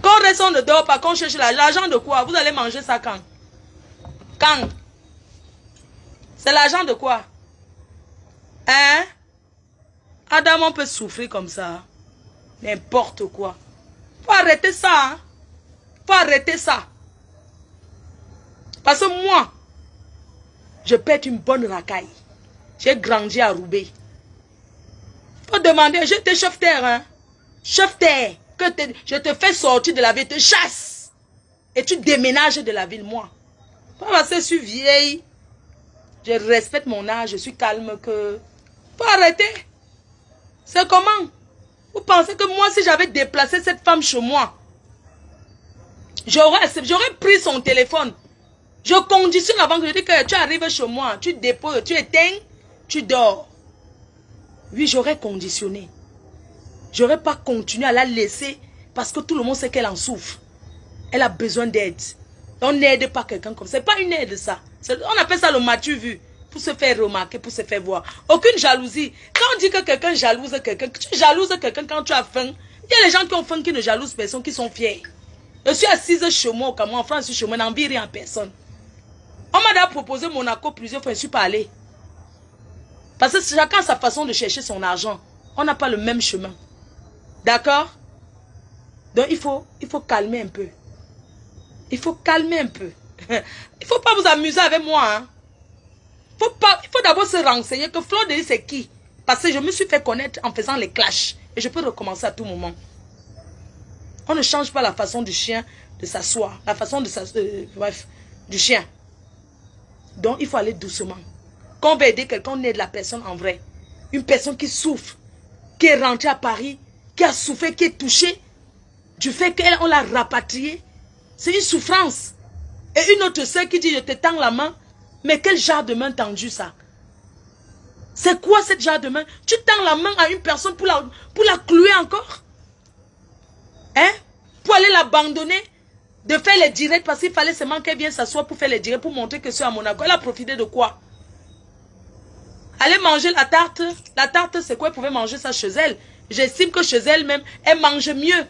Quand on reste, on ne dort pas, quand on cherche l'argent de quoi? Vous allez manger ça quand? Quand? C'est l'argent de quoi? Hein? Adam, on peut souffrir comme ça. N'importe quoi. Faut arrêter ça. Hein? Faut arrêter ça. Parce que moi, je peux être une bonne racaille. J'ai grandi à Roubaix. Faut demander, je te chauffeur, hein? Chauffeur. Je te fais sortir de la ville, te chasse. Et tu déménages de la ville, moi. Pas parce que je suis vieille. Je respecte mon âge, je suis calme que... Faut arrêter. C'est comment? Vous pensez que moi, si j'avais déplacé cette femme chez moi, j'aurais pris son téléphone. Je conditionne avant que je dise que tu arrives chez moi, tu déposes, tu éteins, tu dors. Oui, j'aurais conditionné. J'aurais pas continué à la laisser parce que tout le monde sait qu'elle en souffre. Elle a besoin d'aide. On n'aide pas quelqu'un comme ça. C'est pas une aide ça. On appelle ça le matu vu. Pour se faire remarquer, pour se faire voir. Aucune jalousie. Quand on dit que quelqu'un jalouse quelqu'un, tu jalouses quelqu'un quand tu as faim. Il y a les gens qui ont faim qui ne jalousent personne, qui sont fiers. Je suis assise chez moi au Cameroun, en France, je suis chez moi, je n'envie rien à personne. On m'a déjà proposé Monaco plusieurs fois, je ne suis pas allée. Parce que chacun a sa façon de chercher son argent. On n'a pas le même chemin. D'accord? Donc il faut calmer un peu. Il faut calmer un peu. Il ne faut pas vous amuser avec moi. Hein. Il faut d'abord se renseigner que Fleur de Lys c'est qui. Parce que je me suis fait connaître en faisant les clashs. Et je peux recommencer à tout moment. On ne change pas la façon du chien de s'asseoir. La façon de bref, du chien. Donc il faut aller doucement. Quand on va aider quelqu'un, on aide la personne en vrai. Une personne qui souffre, qui est rentrée à Paris, qui a souffert, qui est touchée, du fait qu'on l'a rapatriée. C'est une souffrance. Et une autre soeur qui dit, je te tends la main. Mais quel genre de main tendue ça? C'est quoi cette genre de main? Tu tends la main à une personne pour la clouer encore? Hein? Pour aller l'abandonner? De faire les directs parce qu'il fallait seulement qu'elle vienne s'asseoir pour faire les directs, pour montrer que c'est à Monaco. Elle a profité de quoi? Aller manger la tarte. La tarte, c'est quoi? Elle pouvait manger ça chez elle. J'estime que chez elle même, elle mange mieux.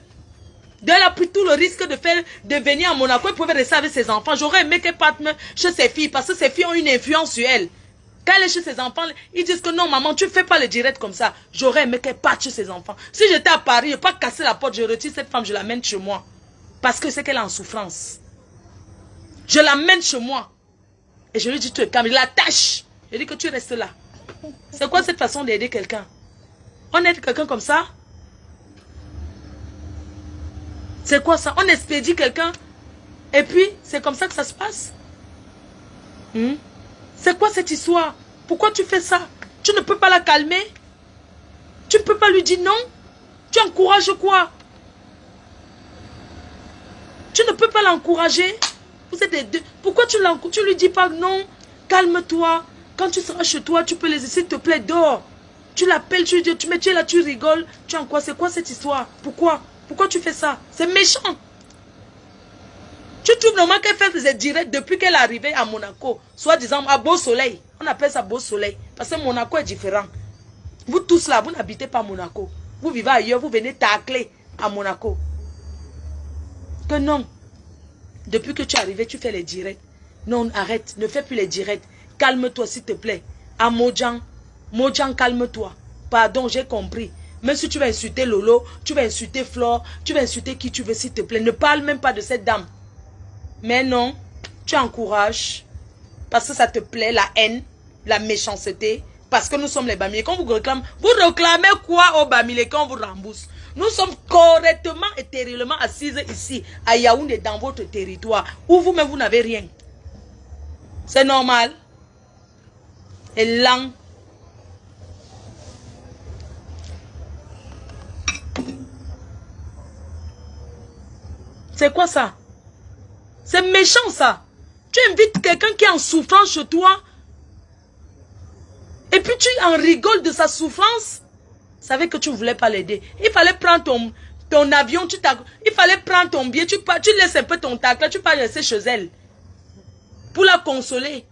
Donc elle a pris tout le risque de venir à Monaco. Elle pouvait rester avec ses enfants. J'aurais aimé qu'elle parte chez ses filles. Parce que ses filles ont une influence sur elle. Quand elle est chez ses enfants, ils disent que non maman, tu ne fais pas le direct comme ça. J'aurais aimé qu'elle parte chez ses enfants. Si j'étais à Paris, je ne vais pas casser la porte. Je retire cette femme, je l'amène chez moi. Parce que c'est qu'elle est en souffrance. Je l'amène chez moi. Et je lui dis, tu es calme. Je l'attache. Je dis que tu restes là. C'est quoi cette façon d'aider quelqu'un? On aide quelqu'un comme ça? C'est quoi ça? On expédie quelqu'un et puis c'est comme ça que ça se passe? C'est quoi cette histoire? Pourquoi tu fais ça? Tu ne peux pas la calmer? Tu ne peux pas lui dire non? Tu encourages quoi? Tu ne peux pas l'encourager? Vous êtes les deux. Pourquoi tu lui dis pas non? Calme-toi. Quand tu seras chez toi, tu peux les... S'il te plaît, dors. Tu l'appelles, tu lui dis, tu es là, tu rigoles. Tu en quoi? C'est quoi cette histoire? Pourquoi? Pourquoi tu fais ça? C'est méchant. Tu trouves normal qu'elle fait des directs depuis qu'elle est arrivée à Monaco, soit disant à Beau Soleil. On appelle ça Beau Soleil. Parce que Monaco est différent. Vous tous là, vous n'habitez pas à Monaco. Vous vivez ailleurs, vous venez tacler à Monaco. Que non. Depuis que tu es arrivé, tu fais les directs. Non, arrête, ne fais plus les directs. Calme-toi s'il te plaît. À Mojan, Mojang, calme-toi. Pardon, j'ai compris. Même si tu vas insulter Lolo, tu vas insulter Flore, tu vas insulter qui tu veux, s'il te plaît. Ne parle même pas de cette dame. Mais non, tu encourages. Parce que ça te plaît, la haine, la méchanceté. Parce que nous sommes les Bamilés. Quand vous réclamez quoi aux Bamilés quand on vous rembourse? Nous sommes correctement et terriblement assises ici, à Yaoundé, dans votre territoire, où vous-même, vous n'avez rien. C'est normal. Et lent. C'est quoi ça? C'est méchant ça. Tu invites quelqu'un qui est en souffrance chez toi. Et puis tu en rigoles de sa souffrance. Tu savais que tu ne voulais pas l'aider. Il fallait prendre ton avion. Il fallait prendre ton billet. Tu laisses un peu ton tacle. Tu peux rester chez elle. Pour la consoler.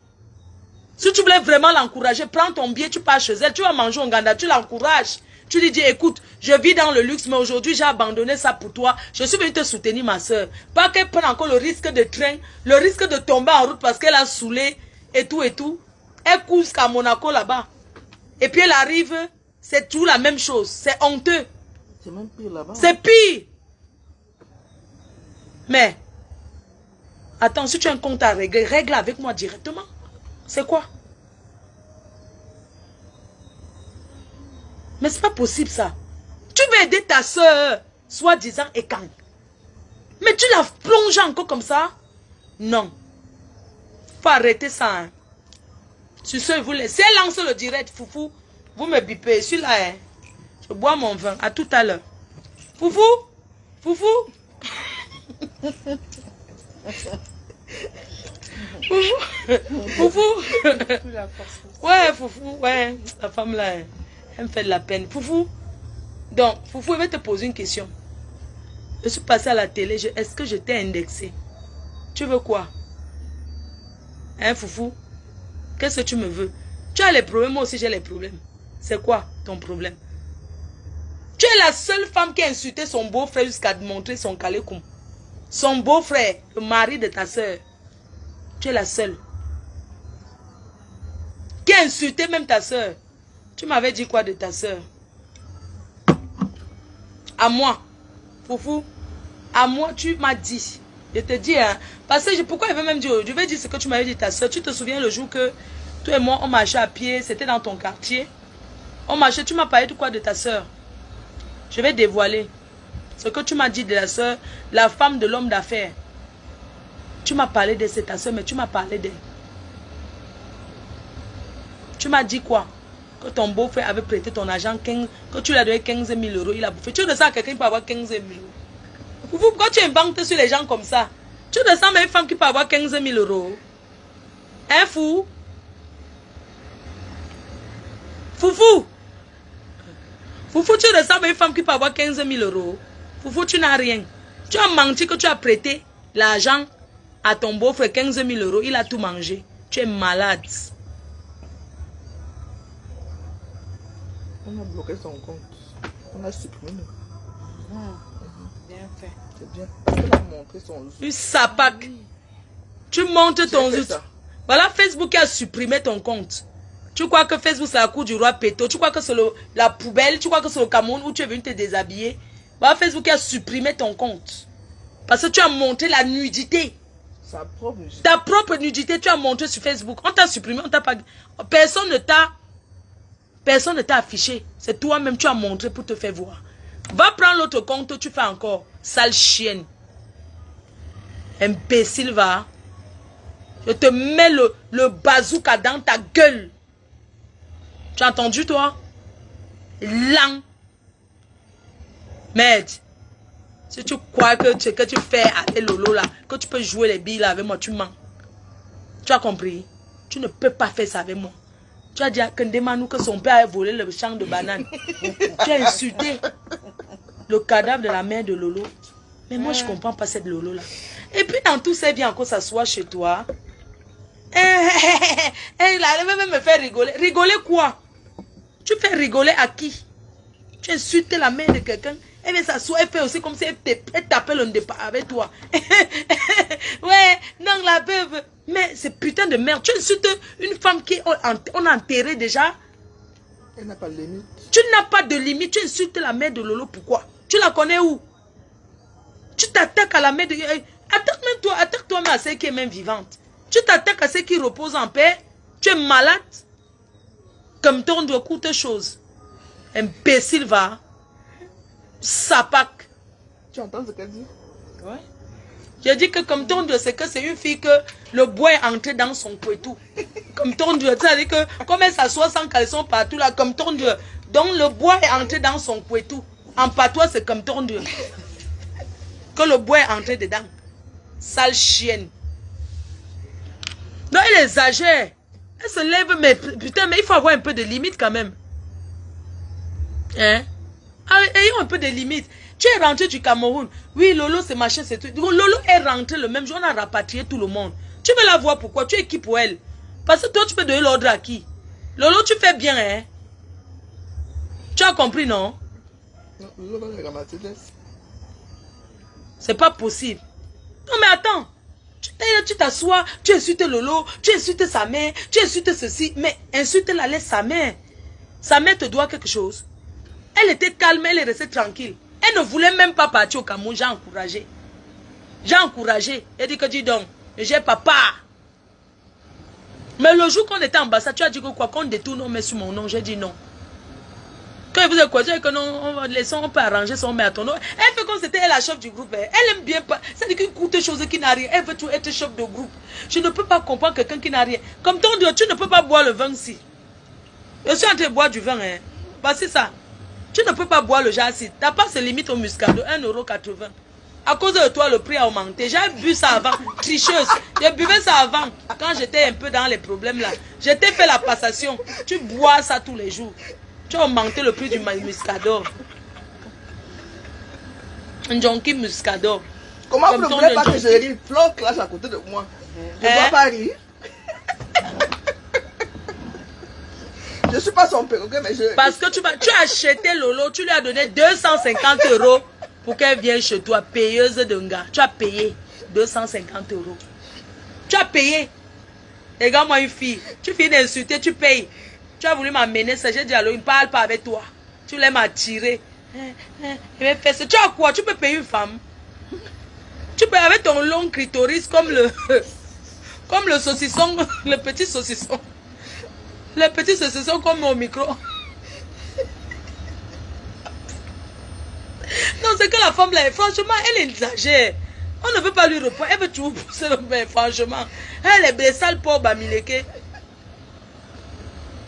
Si tu voulais vraiment l'encourager, prends ton billet. Tu pars chez elle. Tu vas manger au Ganda. Tu l'encourages. Tu lui dis, écoute, je vis dans le luxe, mais aujourd'hui, j'ai abandonné ça pour toi. Je suis venue te soutenir, ma soeur. Pas qu'elle prenne encore le risque de train, le risque de tomber en route parce qu'elle a saoulé et tout et tout. Elle court qu'à Monaco là-bas. Et puis elle arrive, c'est tout la même chose. C'est honteux. C'est même pire là-bas. C'est pire. Mais, attends, si tu as un compte à régler, règle avec moi directement. C'est quoi? Mais c'est pas possible ça. Tu veux aider ta soeur, soi-disant, et quand? Mais tu la plonges encore comme ça? Non. Faut arrêter ça. Hein. Sur ce, vous laissez. Si elle lance le direct, Foufou, vous me bipez. Je suis là. Hein. Je bois mon vin. À tout à l'heure. Foufou? Foufou? Foufou? Foufou? Ouais, Foufou. Ouais, la femme là. Hein. Elle me fait de la peine. Foufou. Donc, Foufou, je vais te poser une question. Je suis passée à la télé. Est-ce que je t'ai indexé? Tu veux quoi? Hein, Foufou? Qu'est-ce que tu me veux? Tu as les problèmes, moi aussi j'ai les problèmes. C'est quoi ton problème? Tu es la seule femme qui a insulté son beau-frère jusqu'à montrer son calécoum. Son beau-frère, le mari de ta soeur. Tu es la seule. Qui a insulté même ta soeur. Tu m'avais dit quoi de ta soeur? À moi, Foufou, à moi, tu m'as dit. Je te dis, hein, parce que pourquoi je vais même dire, je vais dire ce que tu m'avais dit ta soeur. Tu te souviens le jour que toi et moi, on marchait à pied, c'était dans ton quartier. On marchait, tu m'as parlé de quoi de ta soeur? Je vais dévoiler ce que tu m'as dit de la soeur, la femme de l'homme d'affaires. Tu m'as parlé de cette ta soeur, mais tu m'as parlé d'elle. Tu m'as dit quoi? Que ton beau-frère avait prêté ton argent, que tu lui as donné 15 000 euros, il a bouffé. Tu ressens quelqu'un qui peut avoir 15 000 euros. Pourquoi tu inventes sur les gens comme ça? Tu ressens même une femme qui peut avoir 15 000 euros. Hein, fou? Foufou? Foufou, tu ressens même une femme qui peut avoir 15 000 euros. Foufou, tu n'as rien. Tu as menti que tu as prêté l'argent à ton beau-frère, 15 000 euros. Il a tout mangé. Tu es malade. On a bloqué son compte. On a supprimé. Bien fait. C'est bien. Parce qu'elle a montré son zoo. Une sapac. Tu montes ton zoo. Voilà Facebook qui a supprimé ton compte. Tu crois que Facebook c'est la cour du roi Péto? Tu crois que c'est la poubelle? Tu crois que c'est le Cameroun où tu es venu te déshabiller? Voilà Facebook qui a supprimé ton compte. Parce que tu as montré la nudité. Sa propre nudité. Ta propre nudité, tu as montré sur Facebook. On t'a supprimé, on t'a pas... Personne ne t'a affiché. C'est toi-même, tu as montré pour te faire voir. Va prendre l'autre compte, tu fais encore. Sale chienne. Imbécile, va. Je te mets le bazooka dans ta gueule. Tu as entendu, toi? Lent. Merde. Si tu crois que ce que tu fais avec Lolo là, que tu peux jouer les billes là avec moi, tu mens. Tu as compris? Tu ne peux pas faire ça avec moi. Tu as dit à Kendemanou que son père a volé le champ de bananes. Tu as insulté le cadavre de la mère de Lolo. Mais moi, je ne comprends pas cette Lolo là. Et puis, dans tout ça, bien qu'on s'assoit chez toi. Il allait même me faire rigoler. Rigoler quoi? Tu fais rigoler à qui? Tu insultes la mère de quelqu'un. Elle vient s'asseoir, elle fait aussi comme si elle t'appelle un départ avec toi. Ouais, non, la veuve. Mais c'est putain de merde. Tu insultes une femme qui on a enterré déjà. Elle n'a pas de limite. Tu n'as pas de limite. Tu insultes la mère de Lolo. Pourquoi? Tu la connais où? Tu t'attaques à la mère de... Attaque-toi même à celle qui est même vivante. Tu t'attaques à celle qui repose en paix. Tu es malade. Comme ton doigt coûte chose. Imbécile va. Sapac. Tu entends ce qu'elle dit? Ouais. J'ai dit que comme ton doigt, c'est que c'est une fille que le bois est entré dans son poitou. Comme ton doigt, c'est-à-dire que comme elle s'assoit sans caleçon partout là, comme ton doigt. Donc le bois est entré dans son poitou. En patois, c'est comme ton doigt. Que le bois est entré dedans. Sale chienne. Non, elle exagère. Elle se lève, mais putain, mais il faut avoir un peu de limite quand même. Hein? Ayons un peu de limite. Tu es rentré du Cameroun. Oui, Lolo, c'est machin, c'est tout. Lolo est rentré le même jour, on a rapatrié tout le monde. Tu veux la voir pourquoi? Tu es qui pour elle? Parce que toi, tu peux donner l'ordre à qui? Lolo, tu fais bien, hein? Tu as compris, non? Non, Lolo va les ramasser. C'est pas possible. Non, mais attends. Tu t'assois, tu insultes Lolo, tu insultes sa mère, tu insultes ceci. Mais insulte-la, laisse sa mère. Sa mère te doit quelque chose. Elle était calme, elle est restée tranquille. Elle ne voulait même pas partir au Cameroun. J'ai encouragé. J'ai encouragé. Elle dit que dis donc, j'ai papa. Mais le jour qu'on était en ambassade, tu as dit que quoi? Qu'on détourne, on met sur mon nom. J'ai dit non. Quand il vous a quoi, j'ai dit que non, on peut arranger son met à ton nom. Elle fait comme c'était la chef du groupe. Elle aime bien pas. C'est-à-dire qu'une coûte chose qui n'a rien. Elle veut toujours être chef de groupe. Je ne peux pas comprendre quelqu'un qui n'a rien. Comme ton Dieu, tu ne peux pas boire le vin ici. Je suis en train de boire du vin. Hein. Bah, c'est ça. Tu ne peux pas boire le jazz ici. Ta part se limite au muscado, 1,80 €. À cause de toi, le prix a augmenté. J'ai bu ça avant. Tricheuse. Je buvais ça avant. Quand j'étais un peu dans les problèmes là. J'étais fait la passation. Tu bois ça tous les jours. Tu as augmenté le prix du muscador. Un junkie muscador. Comment vous ne voulez pas que je rie? Flo clash à côté de moi. Je ne dois pas rire. Je ne suis pas son perroquet, mais je... Parce que tu as acheté Lolo, tu lui as donné 250 € pour qu'elle vienne chez toi, payeuse d'un gars. Tu as payé 250 €. Tu as payé. Regarde-moi une fille. Tu finis d'insulter, tu payes. Tu as voulu m'amener ça. J'ai dit alors, il ne parle pas avec toi. Tu l'aimes attirer. Tu as quoi? Tu peux payer une femme. Tu peux avec ton long clitoris comme le saucisson, le petit saucisson. Les petits saucissons comme au micro. Non, c'est que la femme là, franchement, elle exagère. On ne veut pas lui répondre. Elle veut toujours pousser le mais franchement. Elle est blessée, sale pauvre Bamileke.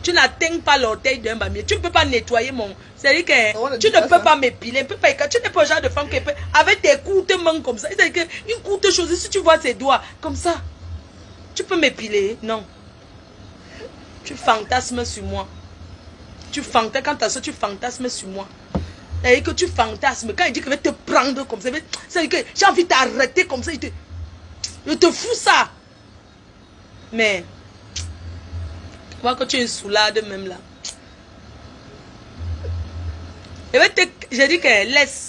Tu n'atteins pas l'orteil d'un bamier. Tu ne peux pas nettoyer mon... C'est-à-dire que tu ne peux pas m'épiler. Tu n'es pas le genre de femme qui peut... Avec tes courtes mains comme ça. C'est-à-dire qu'une courte chose, si tu vois ses doigts comme ça, tu peux m'épiler. Non. Tu fantasmes sur moi. Tu fantasmes, quand tu as ça, tu fantasmes sur moi. C'est-à-dire que tu fantasmes. Quand il dit qu'il va te prendre comme ça, c'est-à-dire que j'ai envie de t'arrêter comme ça. Je te fous ça. Mais, tu vois que tu es une soulade même là. J'ai dit que laisse.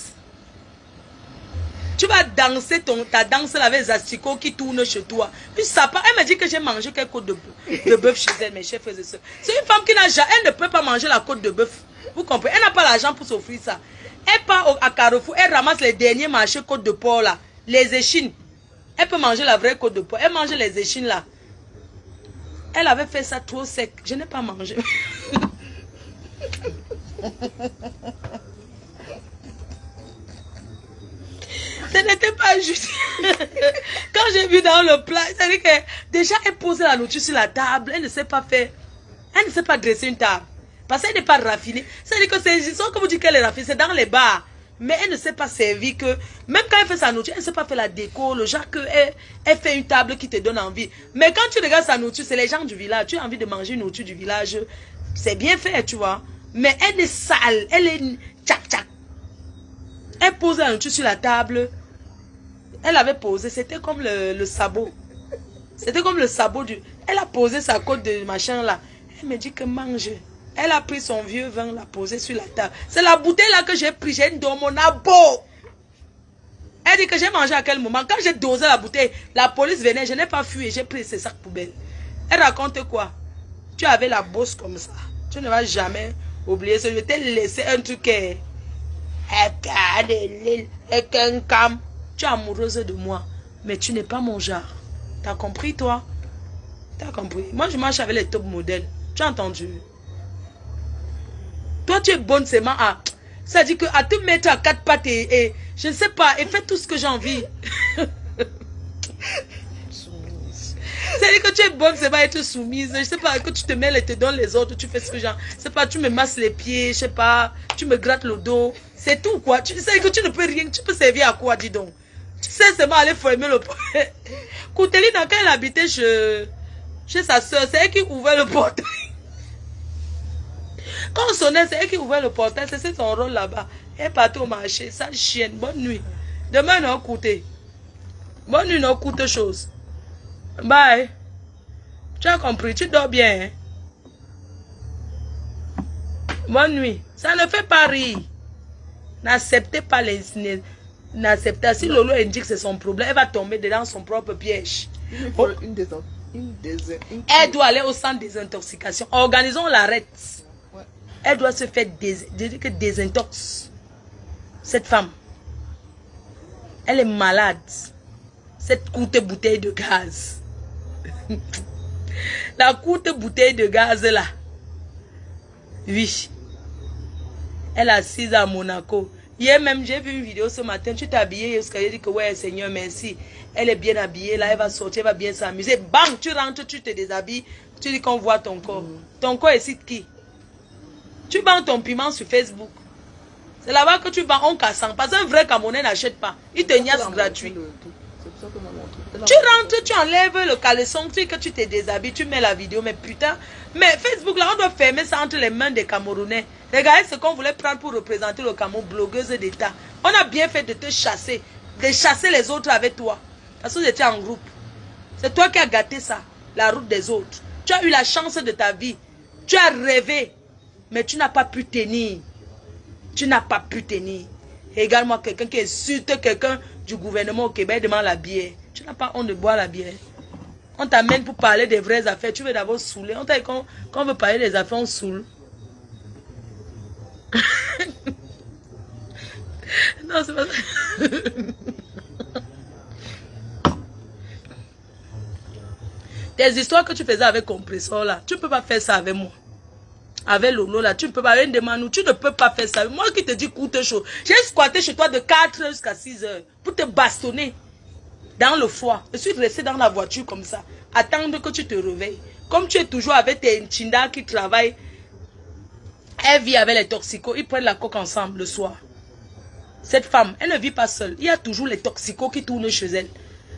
Tu vas danser ta danse là avec les asticots qui tournent chez toi. Puis ça part. Elle m'a dit que j'ai mangé quelques côtes de bœuf chez elle, mes chefs et soeurs. C'est une femme qui n'a jamais. Elle ne peut pas manger la côte de bœuf. Vous comprenez? Elle n'a pas l'argent pour s'offrir ça. Elle part à Carrefour, elle ramasse les derniers marchés côtes de porc là. Les échines. Elle peut manger la vraie côte de porc. Elle mange les échines là. Elle avait fait ça trop sec. Je n'ai pas mangé. Ce n'était pas juste. Quand j'ai vu dans le plat, c'est-à-dire que déjà elle posait la nourriture sur la table, elle ne sait pas faire, elle ne sait pas dresser une table. Parce qu'elle n'est pas raffinée. C'est-à-dire que c'est comme vous dites qu'elle est raffinée, c'est dans les bars. Mais elle ne sait pas servir que, même quand elle fait sa nourriture, elle ne sait pas faire la déco, le genre qu'elle fait une table qui te donne envie. Mais quand tu regardes sa nourriture, c'est les gens du village. Tu as envie de manger une nourriture du village, c'est bien fait, tu vois. Mais elle est sale, elle est tchac tchac. Elle pose la nourriture sur la table. Elle avait posé, c'était comme le sabot. C'était comme le sabot du... Elle a posé sa côte de machin là. Elle me dit que mange. Elle a pris son vieux vin, l'a posé sur la table. C'est la bouteille là que j'ai pris, j'ai dans mon abo. Elle dit que j'ai mangé à quel moment. Quand j'ai dosé la bouteille, la police venait, je n'ai pas fui, j'ai pris ses sacs poubelles. Elle raconte quoi? Tu avais la bosse comme ça. Tu ne vas jamais oublié ça. Je t'ai laissé un truc. Tu es amoureuse de moi. Mais tu n'es pas mon genre. T'as compris, toi? T'as compris? Moi, je marche avec les top modèles. Tu as entendu? Toi, tu es bonne seulement à... Ça dit que à te mettre à quatre pattes et je ne sais pas, et fais tout ce que j'ai envie. C'est-à-dire que tu es bonne, c'est pas être soumise. Je sais pas, que tu te mêles et te donnes les autres, tu fais ce que j'ai. C'est pas, tu me masses les pieds, je sais pas, tu me grattes le dos. C'est tout, quoi. Tu sais que tu ne peux rien, tu peux servir à quoi, dis donc. Tu sais seulement aller fermer le... Kouteline, quand elle habitait chez sa soeur, c'est elle qui ouvrait le portail. Quand on sonnait, c'est elle qui ouvrait le portail, c'est son rôle là-bas. Elle partait au marché, sale chienne, bonne nuit. Demain, on a coûté. Bonne nuit, on coûte chose. Bye. Tu as compris, tu dors bien. Hein? Bonne nuit. Ça ne fait pas rire. N'acceptez pas les... N'acceptez. Si Lolo indique que c'est son problème, elle va tomber dans son propre piège. Oh. Elle doit aller au centre de désintoxication. Organisons l'arrêt. Ouais. Elle doit se faire désintox. Cette femme. Elle est malade. Cette courte bouteille de gaz. La courte bouteille de gaz là. Oui. Elle est assise à Monaco. Hier même, j'ai vu une vidéo ce matin. Tu t'es habillée. Elle dit que ouais, Seigneur, merci. Elle est bien habillée. Là, elle va sortir, elle va bien s'amuser. Bang, tu rentres, tu te déshabilles. Tu dis qu'on voit ton corps. Ton corps est site qui? Tu vends ton piment sur Facebook. C'est là-bas que tu vends en cassant. Parce qu'un vrai Camerounais n'achète pas. Il te niasse gratuit. Tu rentres, tu enlèves le caleçon, tu dis que tu te déshabilles, tu mets la vidéo, mais putain, mais Facebook là, on doit fermer ça entre les mains des Camerounais. Regardez ce qu'on voulait prendre pour représenter le Cameroun, blogueuse d'État. On a bien fait de te chasser, de chasser les autres avec toi. Parce que vous étiez en groupe. C'est toi qui as gâté ça, la route des autres. Tu as eu la chance de ta vie. Tu as rêvé, mais tu n'as pas pu tenir. Tu n'as pas pu tenir. Regarde-moi quelqu'un qui insulte quelqu'un du gouvernement au Québec demande la bière. Tu n'as pas honte de boire la bière. On t'amène pour parler des vraies affaires. Tu veux d'abord saouler. On t'a dit quand on veut parler des affaires, on saoule. Non, c'est pas ça. Tes histoires que tu faisais avec compresseur là, tu ne peux pas faire ça avec moi. Avec Lolo là, tu ne peux pas. Avec Ndemanou, tu ne peux pas faire ça. Moi qui te dis coûte chaud. J'ai squatté chez toi de 4h jusqu'à 6h pour te bastonner dans le foie. Je suis resté dans la voiture comme ça. Attendre que tu te réveilles. Comme tu es toujours avec tes Nchinda qui travaillent. Elle vit avec les toxicos. Ils prennent la coke ensemble le soir. Cette femme, elle ne vit pas seule. Il y a toujours les toxicos qui tournent chez elle.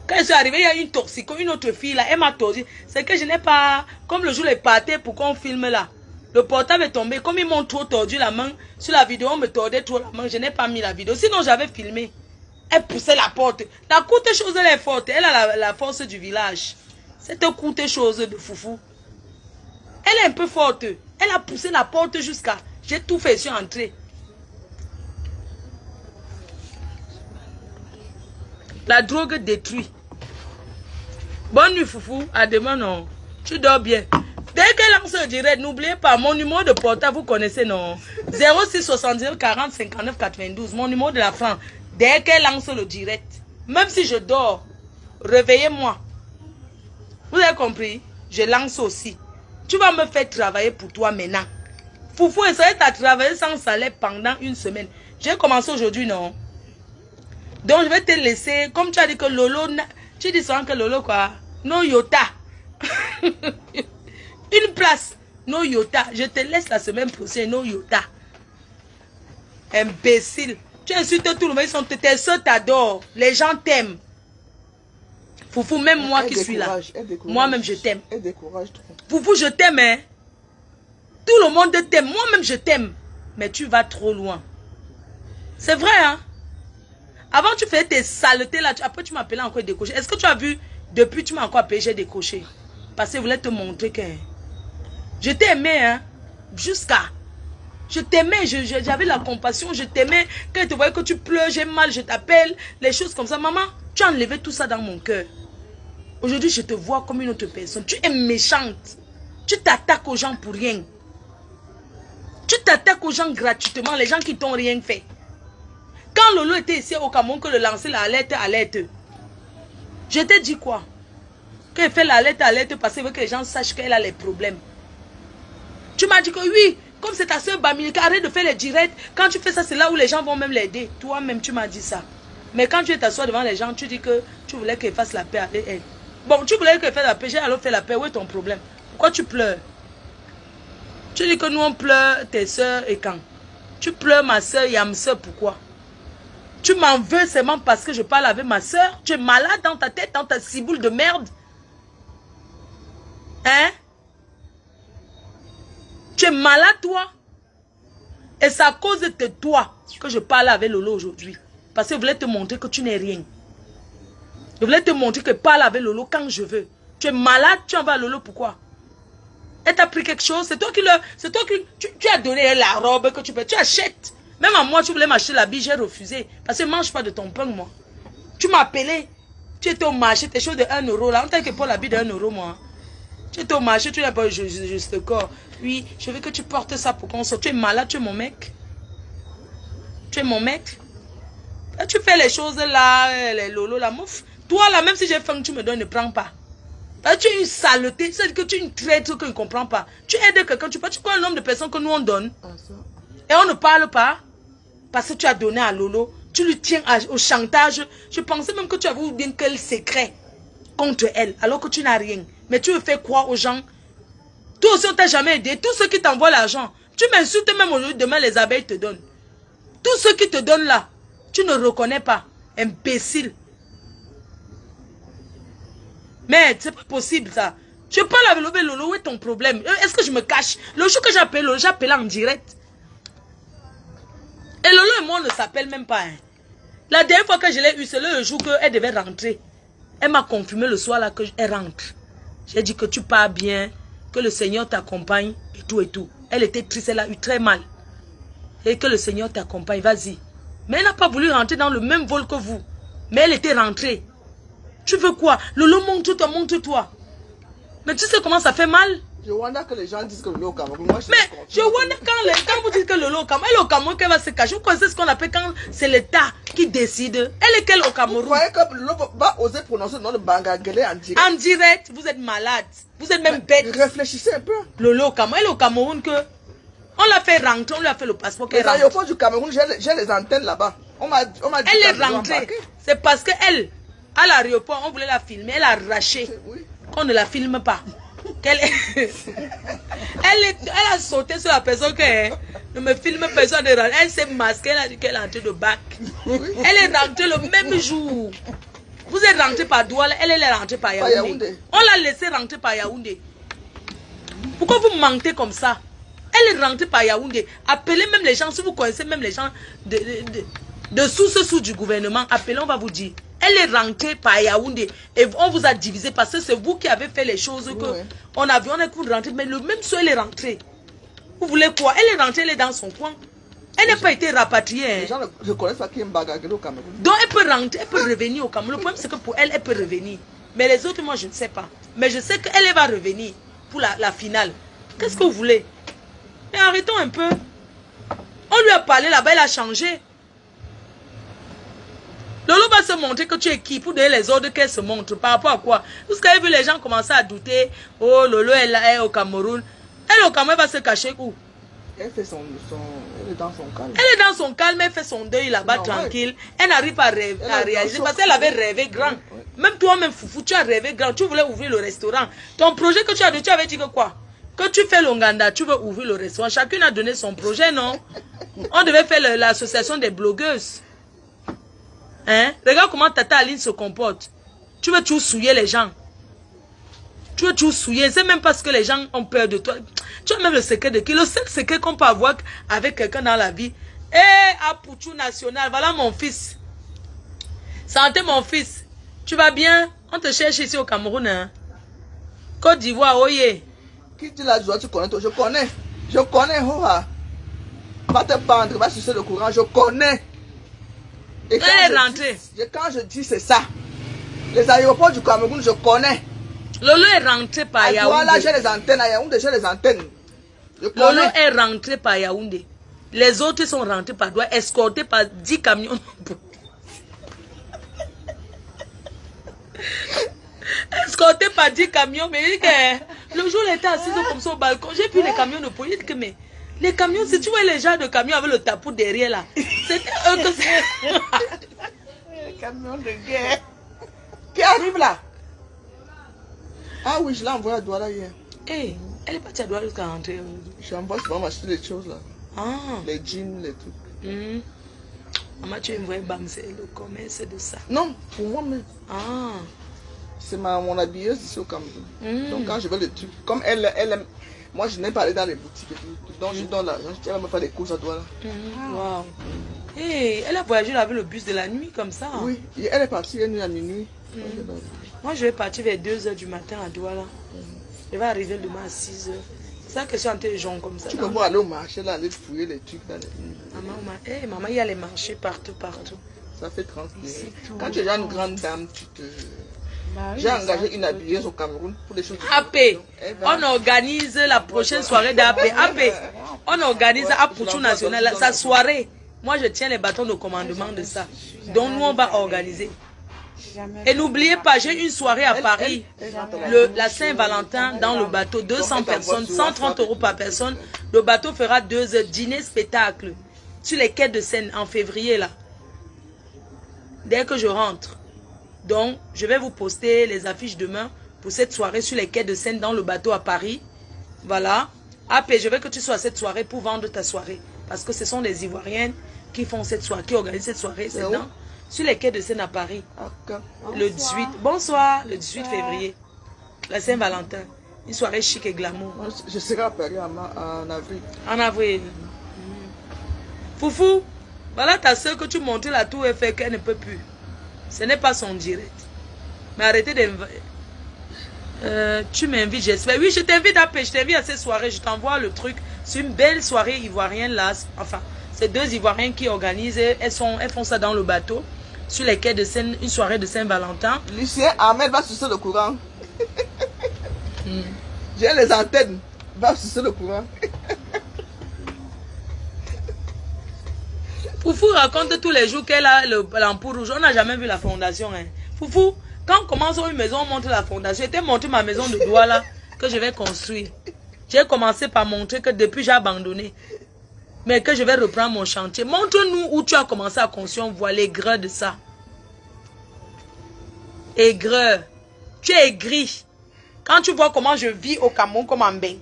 Quand je suis arrivée, il y a une toxico, une autre fille là. Elle m'a tordu. C'est que je n'ai pas... Comme le jour les pâtés pour qu'on filme là. Le portable est tombé. Comme ils m'ont trop tordu la main, sur la vidéo, on me tordait trop la main. Je n'ai pas mis la vidéo. Sinon, j'avais filmé. Elle poussait la porte. La courte chose, elle est forte. Elle a la force du village. Cette courte chose de foufou. Elle est un peu forte. Elle a poussé la porte jusqu'à... J'ai tout fait, je suis entrée. La drogue détruit. Bonne nuit, foufou. À demain, non. Tu dors bien. Dès qu'elle lance le direct, n'oubliez pas, mon numéro de portable, vous connaissez, non? 06 79 40 59 92. Mon numéro de la France. Dès qu'elle lance le direct, même si je dors, réveillez-moi. Vous avez compris? Je lance aussi. Tu vas me faire travailler pour toi maintenant. Foufou, essaye de travailler sans salaire pendant une semaine. J'ai commencé aujourd'hui, non? Donc, je vais te laisser. Comme tu as dit que Lolo... Tu dis souvent que Lolo, quoi? No yota. Une place. No yota. Je te laisse la semaine prochaine. No yota. Imbécile. Tu insultes tout le monde. Tes soeurs t'adorent. Les gens t'aiment. Foufou, même moi qui suis là. Moi-même, je t'aime. Foufou, je t'aime, hein. Tout le monde t'aime. Moi-même, je t'aime. Mais tu vas trop loin. C'est vrai, hein. Avant, tu faisais tes saletés là. Après, tu m'appelais encore décoché. Est-ce que tu as vu? Depuis, tu m'as encore appelé, j'ai décoché. Parce que je voulais te montrer que... Je t'aimais, hein. Jusqu'à... Je t'aimais, j'avais la compassion, je t'aimais. Quand je te voyais que tu pleures, j'ai mal, je t'appelle. Les choses comme ça. Maman, tu as enlevé tout ça dans mon cœur. Aujourd'hui, je te vois comme une autre personne. Tu es méchante. Tu t'attaques aux gens pour rien. Tu t'attaques aux gens gratuitement, les gens qui t'ont rien fait. Quand Lolo était ici au Cameroun, que de lancer l'alerte, je t'ai dit quoi? Qu'elle fait l'alerte parce qu'elle veut que les gens sachent qu'elle a les problèmes. Tu m'as dit que oui, comme c'est ta soeur Bamileka, arrête de faire les directs. Quand tu fais ça, c'est là où les gens vont même l'aider. Toi-même, tu m'as dit ça. Mais quand tu t'assois devant les gens, tu dis que tu voulais qu'elle fasse la paix avec elle. Bon, tu voulais qu'elle fasse la paix, j'ai alors fait la paix. Où est ton problème? Pourquoi tu pleures? Tu dis que nous on pleure tes soeurs et quand? Tu pleures ma soeur et ma soeur, pourquoi? Tu m'en veux seulement parce que je parle avec ma soeur? Tu es malade dans ta tête, dans ta ciboule de merde? Hein? Tu es malade, toi? Et c'est à cause de toi que je parle avec Lolo aujourd'hui. Parce que je voulais te montrer que tu n'es rien. Je voulais te montrer que je parle avec Lolo quand je veux. Tu es malade, tu en vas à Lolo, pourquoi? Elle t'a pris quelque chose, c'est toi qui tu as donné la robe que tu peux, tu achètes. Même à moi, tu voulais m'acheter l'habit, j'ai refusé. Parce que je ne mange pas de ton pain, moi. Tu m'as appelé, tu étais au marché, tes choses de 1 euro, là, on t'a que pour l'habit de 1 euro, moi. Tu étais au marché, tu n'as pas juste corps. Oui, je veux que tu portes ça pour qu'on sorte. Tu es malade, tu es mon mec. Tu es mon mec. Là, tu fais les choses là, les lolo, la mouf. Toi, là, même si j'ai faim, tu me donnes, ne prends pas. Là, tu es une saleté, c'est que tu es une traître que je ne comprends pas. Tu aides quelqu'un, tu vois le nombre de personnes que nous on donne. Et on ne parle pas. Parce que tu as donné à Lolo. Tu lui tiens au chantage. Je pensais même que tu avais bien quel secret contre elle. Alors que tu n'as rien. Mais tu veux faire croire aux gens. Toi aussi, on t'a jamais aidé. Tous ceux qui t'envoient l'argent. Tu m'insultes même aujourd'hui, demain les abeilles te donnent. Tous ceux qui te donnent là, tu ne reconnais pas. Imbécile. Mais c'est pas possible ça. Je parle avec Lolo, où est ton problème? Est-ce que je me cache? Le jour que j'appelle Lolo, j'appelle en direct. Et Lolo et moi, on ne s'appelle même pas. Hein. La dernière fois que je l'ai eu, c'est le jour qu'elle devait rentrer. Elle m'a confirmé le soir là qu'elle rentre. J'ai dit que tu pars bien, que le Seigneur t'accompagne et tout et tout. Elle était triste, elle a eu très mal. Et que le Seigneur t'accompagne, vas-y. Mais elle n'a pas voulu rentrer dans le même vol que vous. Mais elle était rentrée. Tu veux quoi? Lolo, montre-toi, montre-toi. Mais tu sais comment ça fait mal? Je wonder que les gens disent que Lolo au Cameroun. Moi, mais je wonder quand vous dites que Lolo au Cameroun, elle est au Cameroun qu'elle va se cacher. Vous connaissez ce qu'on appelle quand c'est l'État qui décide. Elle est quelle au Cameroun? Vous croyez que Lolo va oser prononcer le nom de Bangangele en direct? En direct, vous êtes malade. Vous êtes même bête. Réfléchissez un peu. Lolo au Cameroun, elle est au Cameroun que... On l'a fait rentrer, on lui a fait le passeport qu'elle rentre. L'aéroport du Cameroun, j'ai les antennes là-bas. On m'a dit elle est rentrée. C'est parce qu'elle, à l'aéroport, on voulait la filmer. Elle a arraché. Oui. Qu'on ne la filme pas. Elle a sauté sur la personne que ne me filme personne de rentrer. Elle s'est masquée, elle a dit qu'elle est rentrée de bac. Oui. Elle est rentrée le même jour. Vous êtes rentré par Douala, elle est rentrée par Yaoundé. On l'a laissé rentrer par Yaoundé. Pourquoi vous mentez comme ça? Elle est rentrée par Yaoundé. Appelez même les gens, si vous connaissez même les gens de sous du gouvernement, appelez, on va vous dire. Elle est rentrée par Yaoundé et on vous a divisé parce que c'est vous qui avez fait les choses que on a vu, on a pu rentrer, mais le même soir elle est rentrée. Vous voulez quoi? Elle est rentrée, elle est dans son coin. Elle n'a pas été rapatriée. Hein. Les gens ne connaissent pas qui est Mbagagelo au Cameroun. Donc elle peut rentrer, elle peut revenir au Cameroun. Le problème c'est que pour elle, elle peut revenir. Mais les autres, moi je ne sais pas. Mais je sais qu'elle va revenir pour la finale. Qu'est-ce que vous voulez? Mais arrêtons un peu. On lui a parlé là-bas, elle a changé. Lolo va se montrer que tu es qui pour donner les ordres qu'elle se montre. Par rapport à quoi? Parce qu'elle a vu les gens commencer à douter. Oh, Lolo elle est au Cameroun. Elle au Cameroun va se cacher où? Elle fait elle est dans son calme. Elle est dans son calme, elle fait son deuil là-bas tranquille. Ouais. Elle n'arrive pas à réaliser parce qu'elle avait rêvé grand. Ouais. Même toi-même, Foufou, tu as rêvé grand. Tu voulais ouvrir le restaurant. Ton projet que tu avais dit que quoi? Que tu fais l'Onganda, tu veux ouvrir le restaurant. Chacune a donné son projet, non? On devait faire l'association des blogueuses. Hein? Regarde comment Tata Aline se comporte. Tu veux toujours souiller les gens. Tu veux toujours souiller. C'est même parce que les gens ont peur de toi. Tu as même le secret de qui? Le seul secret qu'on peut avoir avec quelqu'un dans la vie. Eh, Apouchou National, voilà mon fils. Santé mon fils. Tu vas bien? On te cherche ici au Cameroun. Hein? Côte d'Ivoire, oye. Qui dit la joie, tu connais toi? Je connais. Je connais, Hoa. Va te pendre, va sucer le courant, je connais. Et quand je dis c'est ça, les aéroports du Cameroun, je connais. Lolo est rentré par Yaoundé. Voilà, j'ai les antennes à Yaoundé, j'ai les antennes. Lolo est rentré par Yaoundé. Les autres sont rentrés par Douala, escortés par 10 camions. Escortés par 10 camions. Mais il dit que le jour où il était assis comme ça au balcon, j'ai vu les camions de police. Il dit que mais les camions, si tu vois les gens de camions avec le tapou derrière là, c'était eux que c'est. Les camions de guerre. Qui arrive là? Ah oui, je l'ai envoyé à Douala hier. Hey, elle est partie à Douala jusqu'à rentrer. J'envoie souvent m'acheter des choses là. Ah. Les jeans, les trucs. Maman, tu aimerais bamser le commerce de ça? Non, pour moi-même. Ah. C'est mon habilleuse ici au Cameroun. Donc quand je veux le truc, comme elle aime, moi je n'ai pas allé dans les boutiques et tout. Donc je donne l'argent, elle va me faire des courses à Douala. Wow. Hey, elle a voyagé là avec le bus de la nuit comme ça. Oui, et elle est partie une nuit à minuit. Moi je vais partir vers 2 h du matin à Douala. Je vais arriver demain à 6 h. C'est ça que je suis en train de jouer comme ça. Tu peux voir aller au marché là, aller fouiller les trucs dans les... Maman, il y a les marchés partout. Ça fait 30 minutes. Quand tu es une grande dame, tu te... J'ai engagé une habilleuse au Cameroun pour les choses. AP, on organise la prochaine soirée d'AP. AP, on organise à Pouchou National, sa soirée. Moi, je tiens les bâtons de commandement de ça. Donc, nous, on va organiser. Et n'oubliez pas, j'ai une soirée à Paris, la Saint-Valentin, dans le bateau. 200 personnes, 130 € par personne. Le bateau fera 2 heures, dîner, spectacle. Sur les quais de Seine, en février, là. Dès que je rentre. Donc, je vais vous poster les affiches demain pour cette soirée sur les quais de Seine dans le bateau à Paris. Voilà. AP, je veux que tu sois à cette soirée pour vendre ta soirée. Parce que ce sont des Ivoiriennes qui font cette soirée, qui organisent cette soirée. C'est sur les quais de Seine à Paris. Le 18. Bonsoir, le 18 février. La Saint-Valentin. Une soirée chic et glamour. Je serai à Paris en avril. En avril. Foufou, voilà ta soeur que tu montes la tour et fait qu'elle ne peut plus. Ce n'est pas son direct. Mais arrêtez de... tu m'invites, j'espère. Oui, je t'invite à paix. Je t'invite à cette soirée. Je t'envoie le truc. C'est une belle soirée ivoirienne là. Enfin, c'est 2 Ivoiriens qui organisent. Elles font ça dans le bateau. Sur les quais de Seine. Une soirée de Saint-Valentin. Lucien Ahmed va sucer le courant. J'ai les antennes. Va sucer le courant. Foufou raconte tous les jours qu'elle a l'ampoule rouge. On n'a jamais vu la fondation. Hein. Foufou, quand on commence une maison, on montre la fondation. J'ai montré ma maison de Douala que je vais construire. J'ai commencé par montrer que depuis j'ai abandonné. Mais que je vais reprendre mon chantier. Montre-nous où tu as commencé à construire. On voit l'aigreur de ça. Aigreur. Tu es aigri. Quand tu vois comment je vis au Cameroun comme en bain.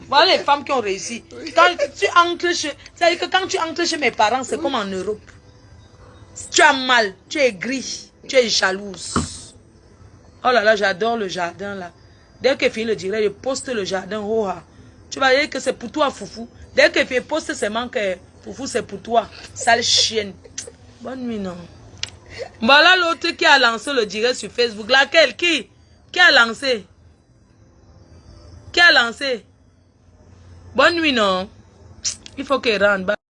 Voilà les femmes qui ont réussi. Quand tu entres chez... C'est-à-dire que quand tu entres chez mes parents, c'est comme en Europe. Tu as mal, tu es gris, tu es jalouse. Oh là là, j'adore le jardin là. Dès que finit le direct, je poste le jardin. Oh, tu vas dire que c'est pour toi, Foufou. Dès que je poste seulement que Foufou, c'est pour toi. Sale chienne. Bonne nuit, non. Voilà l'autre qui a lancé le direct sur Facebook. Laquelle? Qui a lancé? Qui a lancé? Bonne nuit, non. Il faut qu'elle rentre.